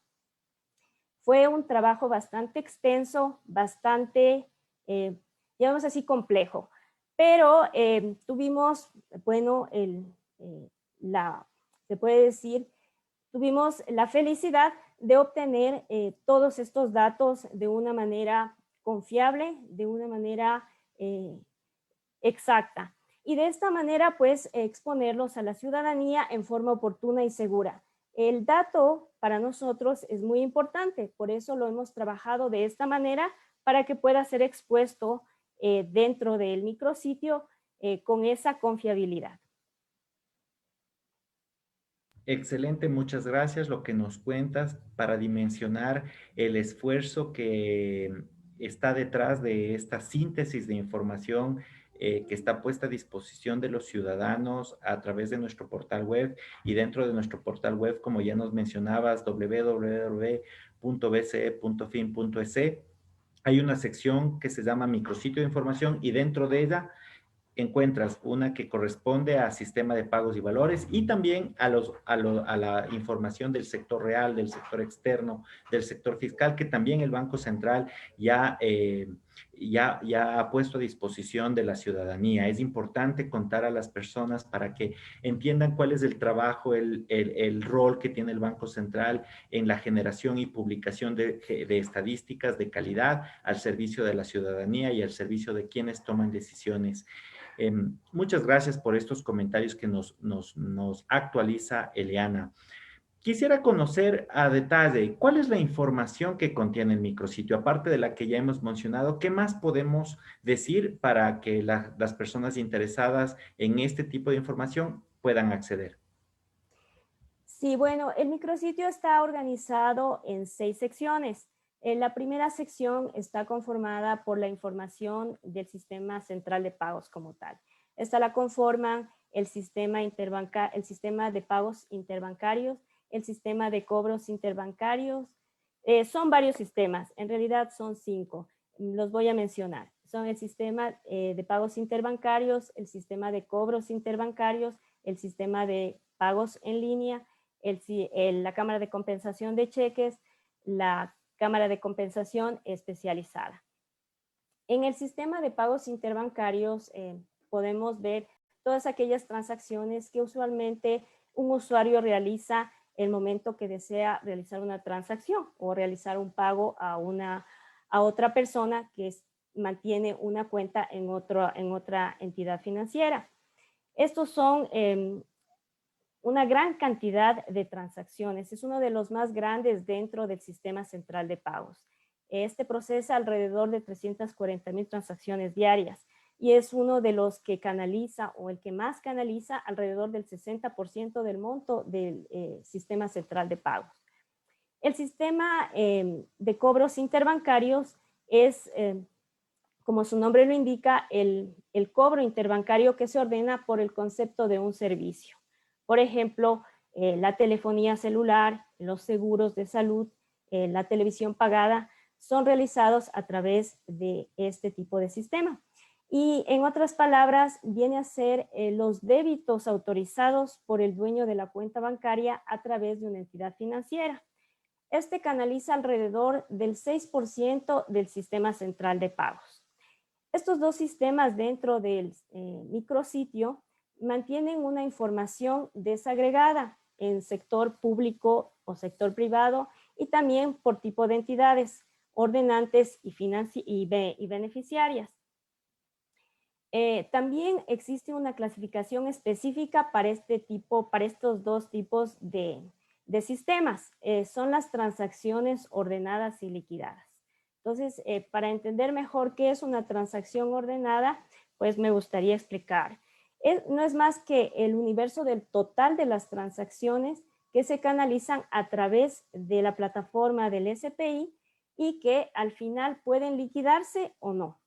Fue un trabajo bastante extenso, bastante, digamos así, complejo. Pero tuvimos, bueno, se puede decir, tuvimos la felicidad de obtener todos estos datos de una manera confiable, de una manera exacta. Y de esta manera, pues, exponerlos a la ciudadanía en forma oportuna y segura. El dato para nosotros es muy importante, por eso lo hemos trabajado de esta manera para que pueda ser expuesto dentro del micrositio con esa confiabilidad. Excelente, muchas gracias. Lo que nos cuentas para dimensionar el esfuerzo que está detrás de esta síntesis de información que está puesta a disposición de los ciudadanos a través de nuestro portal web, y dentro de nuestro portal web, como ya nos mencionabas, www.bce.fin.es, hay una sección que se llama micrositio de información, y dentro de ella encuentras una que corresponde a sistema de pagos y valores, y también a la información del sector real, del sector externo, del sector fiscal, que también el Banco Central ya ha puesto a disposición de la ciudadanía. Es importante contar a las personas para que entiendan cuál es el trabajo, el rol que tiene el Banco Central en la generación y publicación de estadísticas de calidad al servicio de la ciudadanía y al servicio de quienes toman decisiones. Muchas gracias por estos comentarios que nos actualiza Eliana. Quisiera conocer a detalle cuál es la información que contiene el micrositio, aparte de la que ya hemos mencionado. ¿Qué más podemos decir para que las personas interesadas en este tipo de información puedan acceder? Sí, bueno, el micrositio está organizado en 6 secciones. La primera sección está conformada por la información del sistema central de pagos como tal. Esta la conforman el sistema de pagos interbancarios, el sistema de cobros interbancarios. Son varios sistemas, en realidad son 5. Los voy a mencionar. Son el sistema de pagos interbancarios, el sistema de cobros interbancarios, el sistema de pagos en línea, la cámara de compensación de cheques, la cámara de compensación especializada. En el sistema de pagos interbancarios podemos ver todas aquellas transacciones que usualmente un usuario realiza el momento que desea realizar una transacción o realizar un pago a otra persona que mantiene una cuenta en otra entidad financiera. Estos son una gran cantidad de transacciones. Es uno de los más grandes dentro del sistema central de pagos. Este procesa alrededor de 340,000 transacciones diarias y es uno de los que canaliza, o el que más canaliza, alrededor del 60% del monto del sistema central de pagos. El sistema de cobros interbancarios es, como su nombre lo indica, el cobro interbancario que se ordena por el concepto de un servicio. Por ejemplo, la telefonía celular, los seguros de salud, la televisión pagada, son realizados a través de este tipo de sistema. Y en otras palabras, viene a ser los débitos autorizados por el dueño de la cuenta bancaria a través de una entidad financiera. Este canaliza alrededor del 6% del sistema central de pagos. Estos dos sistemas dentro del micrositio mantienen una información desagregada en sector público o sector privado y también por tipo de entidades, ordenantes y beneficiarias. También existe una clasificación específica para estos dos tipos de sistemas. Son las transacciones ordenadas y liquidadas. Entonces, para entender mejor qué es una transacción ordenada, pues me gustaría explicar. No es más que el universo del total de las transacciones que se canalizan a través de la plataforma del SPI y que al final pueden liquidarse o no.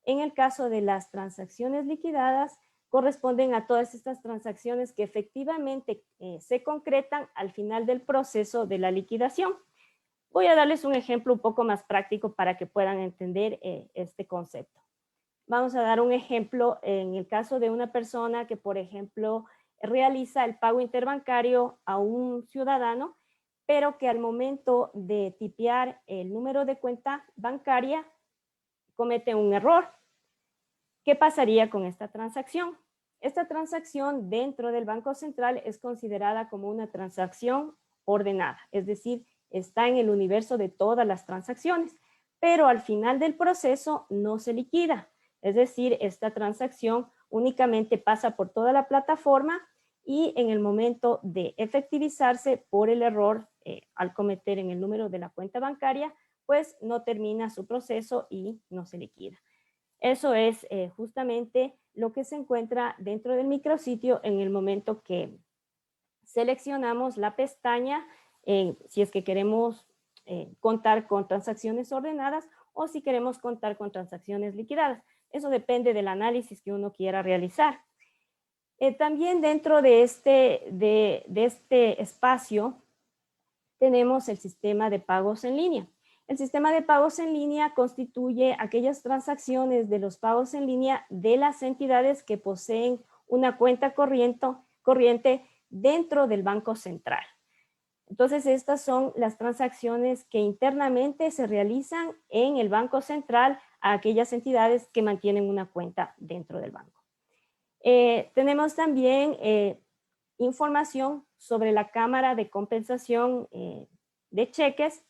En el caso de las transacciones liquidadas, corresponden a todas estas transacciones que efectivamente se concretan al final del proceso de la liquidación. Voy a darles un ejemplo un poco más práctico para que puedan entender este concepto. Vamos a dar un ejemplo en el caso de una persona que, por ejemplo, realiza el pago interbancario a un ciudadano, pero que al momento de tipear el número de cuenta bancaria comete un error. ¿Qué pasaría con esta transacción? Esta transacción dentro del Banco Central es considerada como una transacción ordenada, es decir, está en el universo de todas las transacciones, pero al final del proceso no se liquida. Es decir, esta transacción únicamente pasa por toda la plataforma y en el momento de efectivizarse por el error al cometer en el número de la cuenta bancaria, pues no termina su proceso y no se liquida. Eso es justamente lo que se encuentra dentro del micrositio en el momento que seleccionamos la pestaña, si es que queremos contar con transacciones ordenadas o si queremos contar con transacciones liquidadas. Eso depende del análisis que uno quiera realizar. También dentro de este espacio tenemos el sistema de pagos en línea. El sistema de pagos en línea constituye aquellas transacciones de los pagos en línea de las entidades que poseen una cuenta corriente dentro del Banco Central. Entonces, estas son las transacciones que internamente se realizan en el Banco Central a aquellas entidades que mantienen una cuenta dentro del banco. Tenemos también información sobre la Cámara de Compensación de Cheques,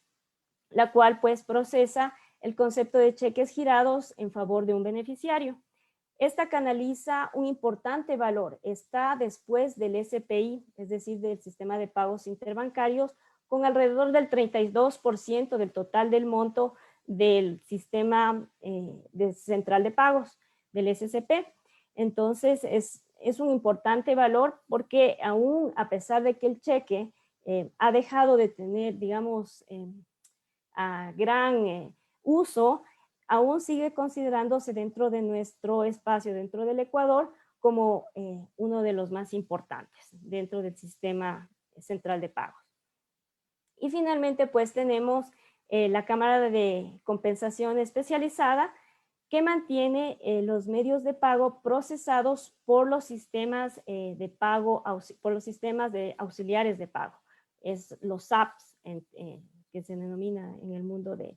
la cual pues procesa el concepto de cheques girados en favor de un beneficiario. Esta canaliza un importante valor, está después del SPI, es decir, del sistema de pagos interbancarios, con alrededor del 32% del total del monto del sistema central de pagos, del SCP. Entonces, es un importante valor porque aún a pesar de que el cheque ha dejado de tener, digamos, a gran uso, aún sigue considerándose dentro de nuestro espacio, dentro del Ecuador, como uno de los más importantes dentro del sistema central de pagos. Y finalmente, pues tenemos la Cámara de Compensación Especializada, que mantiene los medios de pago procesados por los sistemas de pago, por los sistemas de auxiliares de pago, los apps, que se denomina en el mundo de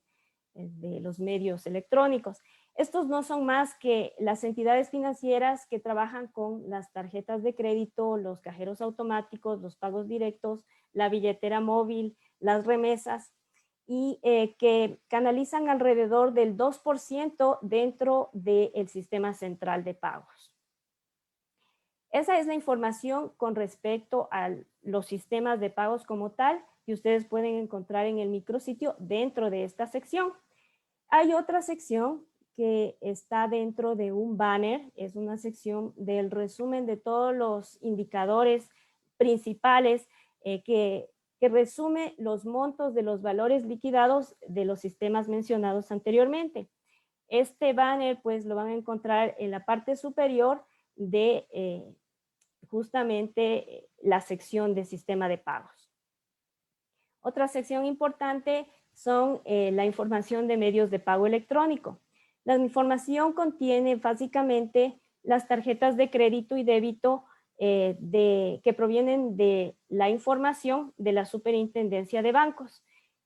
los medios electrónicos. Estos no son más que las entidades financieras que trabajan con las tarjetas de crédito, los cajeros automáticos, los pagos directos, la billetera móvil, las remesas, y que canalizan alrededor del 2% dentro del sistema central de pagos. Esa es la información con respecto a los sistemas de pagos como tal, y ustedes pueden encontrar en el micrositio dentro de esta sección. Hay otra sección que está dentro de un banner, es una sección del resumen de todos los indicadores principales que resume los montos de los valores liquidados de los sistemas mencionados anteriormente. Este banner pues lo van a encontrar en la parte superior de justamente la sección de sistema de pagos. Otra sección importante son la información de medios de pago electrónico. La información contiene básicamente las tarjetas de crédito y débito que provienen de la información de la Superintendencia de Bancos.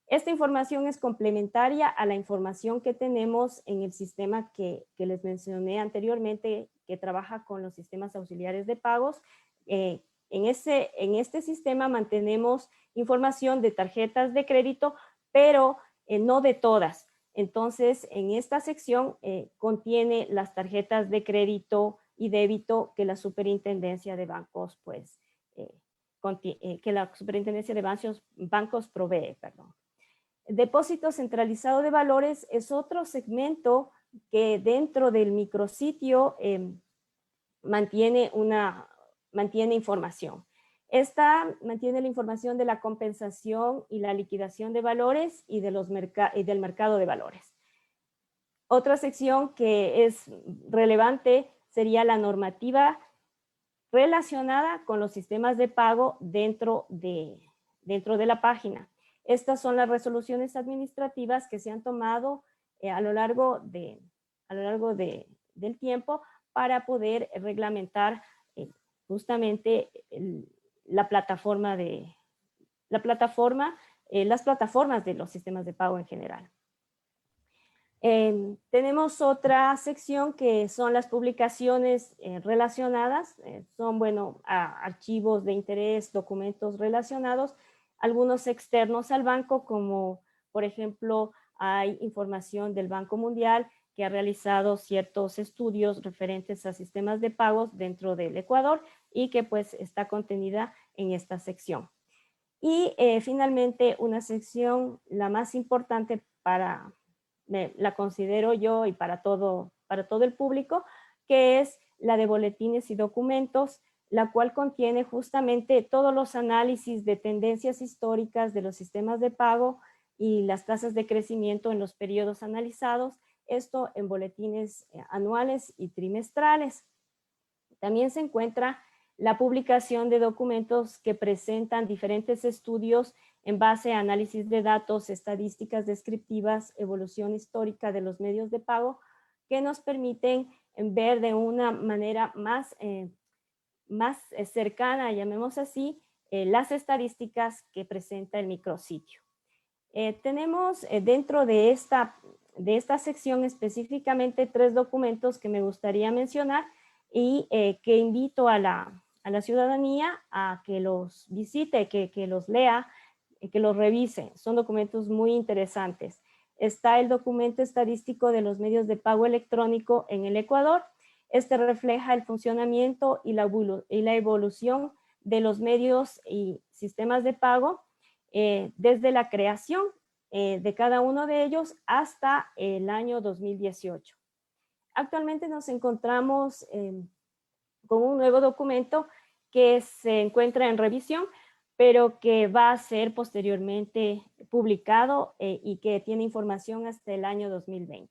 Esta información es complementaria a la información que tenemos en el sistema que les mencioné anteriormente, que trabaja con los sistemas auxiliares de pagos. En este sistema mantenemos información de tarjetas de crédito, pero no de todas. Entonces, en esta sección contiene las tarjetas de crédito y débito que la Superintendencia de Bancos, pues, que la Superintendencia de Bancos provee, perdón. Depósito centralizado de valores es otro segmento que dentro del micrositio mantiene información. Esta mantiene la información de la compensación y la liquidación de valores y del mercado de valores. Otra sección que es relevante sería la normativa relacionada con los sistemas de pago dentro de la página. Estas son las resoluciones administrativas que se han tomado a lo largo del tiempo para poder reglamentar justamente las plataformas de los sistemas de pago en general. Tenemos otra sección que son las publicaciones relacionadas, son, bueno, archivos de interés, documentos relacionados, algunos externos al banco, como por ejemplo hay información del Banco Mundial que ha realizado ciertos estudios referentes a sistemas de pagos dentro del Ecuador y que pues está contenida en esta sección. Y finalmente una sección, la más importante la considero yo y para todo el público, que es la de boletines y documentos, la cual contiene justamente todos los análisis de tendencias históricas de los sistemas de pago y las tasas de crecimiento en los periodos analizados, esto en boletines anuales y trimestrales. También se encuentra la publicación de documentos que presentan diferentes estudios en base a análisis de datos, estadísticas descriptivas, evolución histórica de los medios de pago, que nos permiten ver de una manera más cercana, llamemos así, las estadísticas que presenta el micrositio. Tenemos dentro de esta sección específicamente 3 documentos que me gustaría mencionar y que invito a la ciudadanía a que los visite, que los lea, que los revise. Son documentos muy interesantes. Está el documento estadístico de los medios de pago electrónico en el Ecuador. Este refleja el funcionamiento y la evolución de los medios y sistemas de pago desde la creación de cada uno de ellos hasta el año 2018. Actualmente nos encontramos con un nuevo documento que se encuentra en revisión, pero que va a ser posteriormente publicado y que tiene información hasta el año 2020.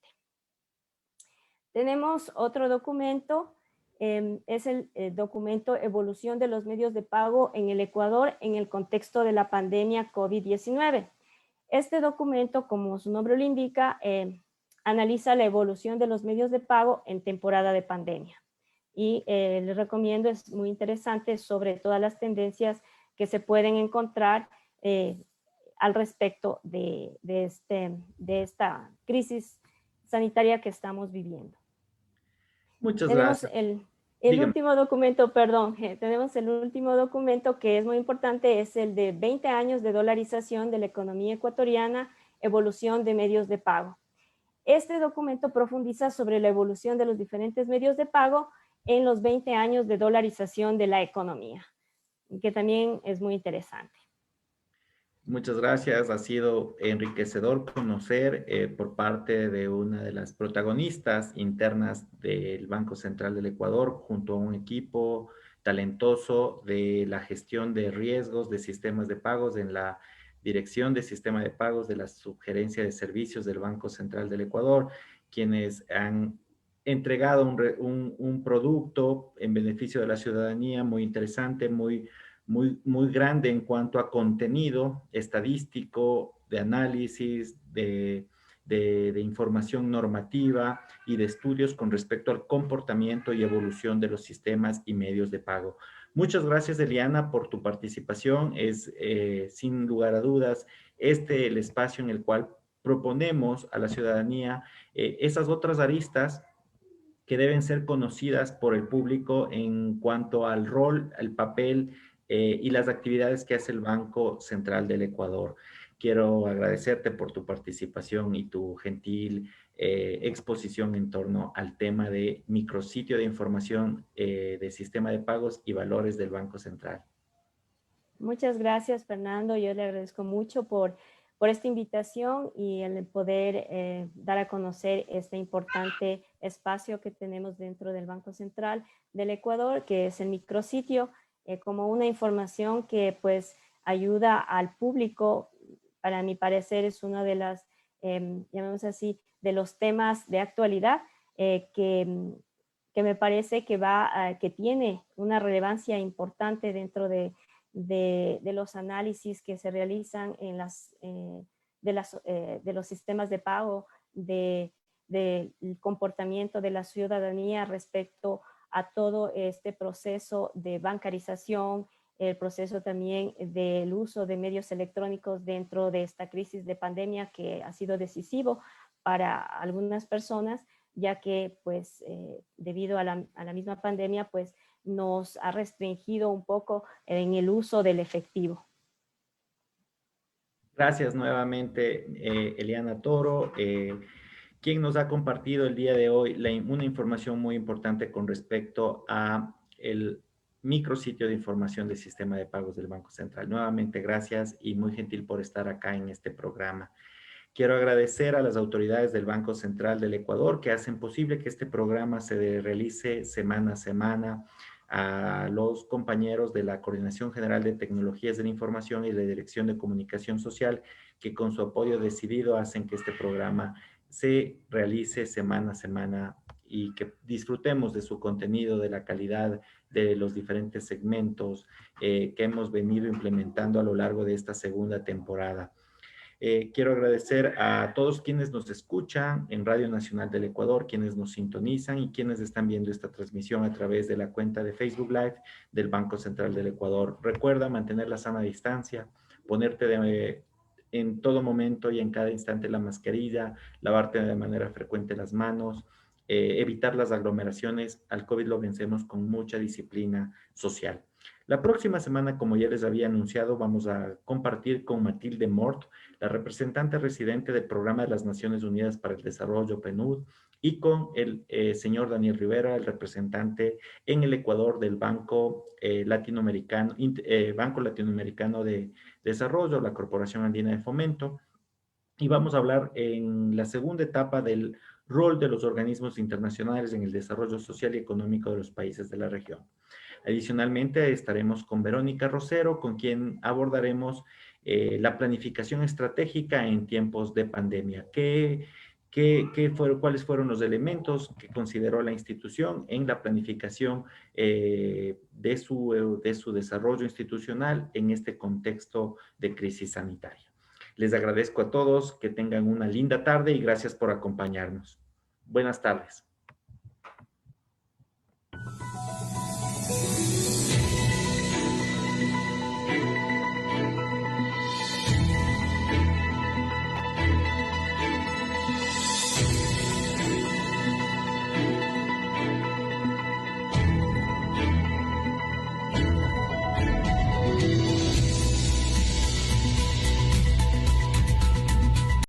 Tenemos otro documento, es el documento Evolución de los medios de pago en el Ecuador en el contexto de la pandemia COVID-19. Este documento, como su nombre lo indica, analiza la evolución de los medios de pago en temporada de pandemia. Y les recomiendo, es muy interesante sobre todas las tendencias que se pueden encontrar al respecto de esta crisis sanitaria que estamos viviendo. Muchas tenemos gracias. El último documento, perdón, tenemos el último documento que es muy importante, es el de 20 años de dolarización de la economía ecuatoriana, evolución de medios de pago. Este documento profundiza sobre la evolución de los diferentes medios de pago en los 20 años de dolarización de la economía, que también es muy interesante. Muchas gracias. Ha sido enriquecedor conocer por parte de una de las protagonistas internas del Banco Central del Ecuador, junto a un equipo talentoso de la gestión de riesgos de sistemas de pagos en la Dirección de Sistema de Pagos de la Subgerencia de Servicios del Banco Central del Ecuador, quienes han entregado un producto en beneficio de la ciudadanía muy interesante, muy grande en cuanto a contenido estadístico, de análisis, de información normativa y de estudios con respecto al comportamiento y evolución de los sistemas y medios de pago. Muchas gracias, Eliana, por tu participación. Es sin lugar a dudas el espacio en el cual proponemos a la ciudadanía esas otras aristas que deben ser conocidas por el público en cuanto al rol, al papel y las actividades que hace el Banco Central del Ecuador. Quiero agradecerte por tu participación y tu gentil exposición en torno al tema de micrositio de información de sistema de pagos y valores del Banco Central. Muchas gracias, Fernando. Yo le agradezco mucho por esta invitación y el poder dar a conocer este importante espacio que tenemos dentro del Banco Central del Ecuador, que es el micrositio, como una información que pues ayuda al público. Para mi parecer es uno de las, llamemos así, de los temas de actualidad que me parece que tiene una relevancia importante dentro de los análisis que se realizan en de los sistemas de pago, del comportamiento de la ciudadanía respecto a todo este proceso de bancarización, el proceso también del uso de medios electrónicos dentro de esta crisis de pandemia que ha sido decisivo para algunas personas, ya que pues debido a la misma pandemia pues nos ha restringido un poco en el uso del efectivo. Gracias nuevamente, Eliana Toro, quien nos ha compartido el día de hoy una información muy importante con respecto a el micrositio de información del sistema de pagos del Banco Central. Nuevamente, gracias y muy gentil por estar acá en este programa. Quiero agradecer a las autoridades del Banco Central del Ecuador que hacen posible que este programa se realice semana a semana, a los compañeros de la Coordinación General de Tecnologías de la Información y la Dirección de Comunicación Social, que con su apoyo decidido hacen que este programa se realice semana a semana y que disfrutemos de su contenido, de la calidad de los diferentes segmentos que hemos venido implementando a lo largo de esta segunda temporada. Quiero agradecer a todos quienes nos escuchan en Radio Nacional del Ecuador, quienes nos sintonizan y quienes están viendo esta transmisión a través de la cuenta de Facebook Live del Banco Central del Ecuador. Recuerda mantener la sana distancia, ponerte en todo momento y en cada instante la mascarilla, lavarte de manera frecuente las manos, evitar las aglomeraciones. Al COVID lo vencemos con mucha disciplina social. La próxima semana, como ya les había anunciado, vamos a compartir con Matilde Mort, la representante residente del Programa de las Naciones Unidas para el Desarrollo, PNUD, y con el señor Daniel Rivera, el representante en el Ecuador del Banco Latinoamericano de Desarrollo, la Corporación Andina de Fomento, y vamos a hablar en la segunda etapa del rol de los organismos internacionales en el desarrollo social y económico de los países de la región. Adicionalmente, estaremos con Verónica Rosero, con quien abordaremos la planificación estratégica en tiempos de pandemia. ¿Cuáles fueron los elementos que consideró la institución en la planificación de su desarrollo institucional en este contexto de crisis sanitaria? Les agradezco a todos, que tengan una linda tarde y gracias por acompañarnos. Buenas tardes.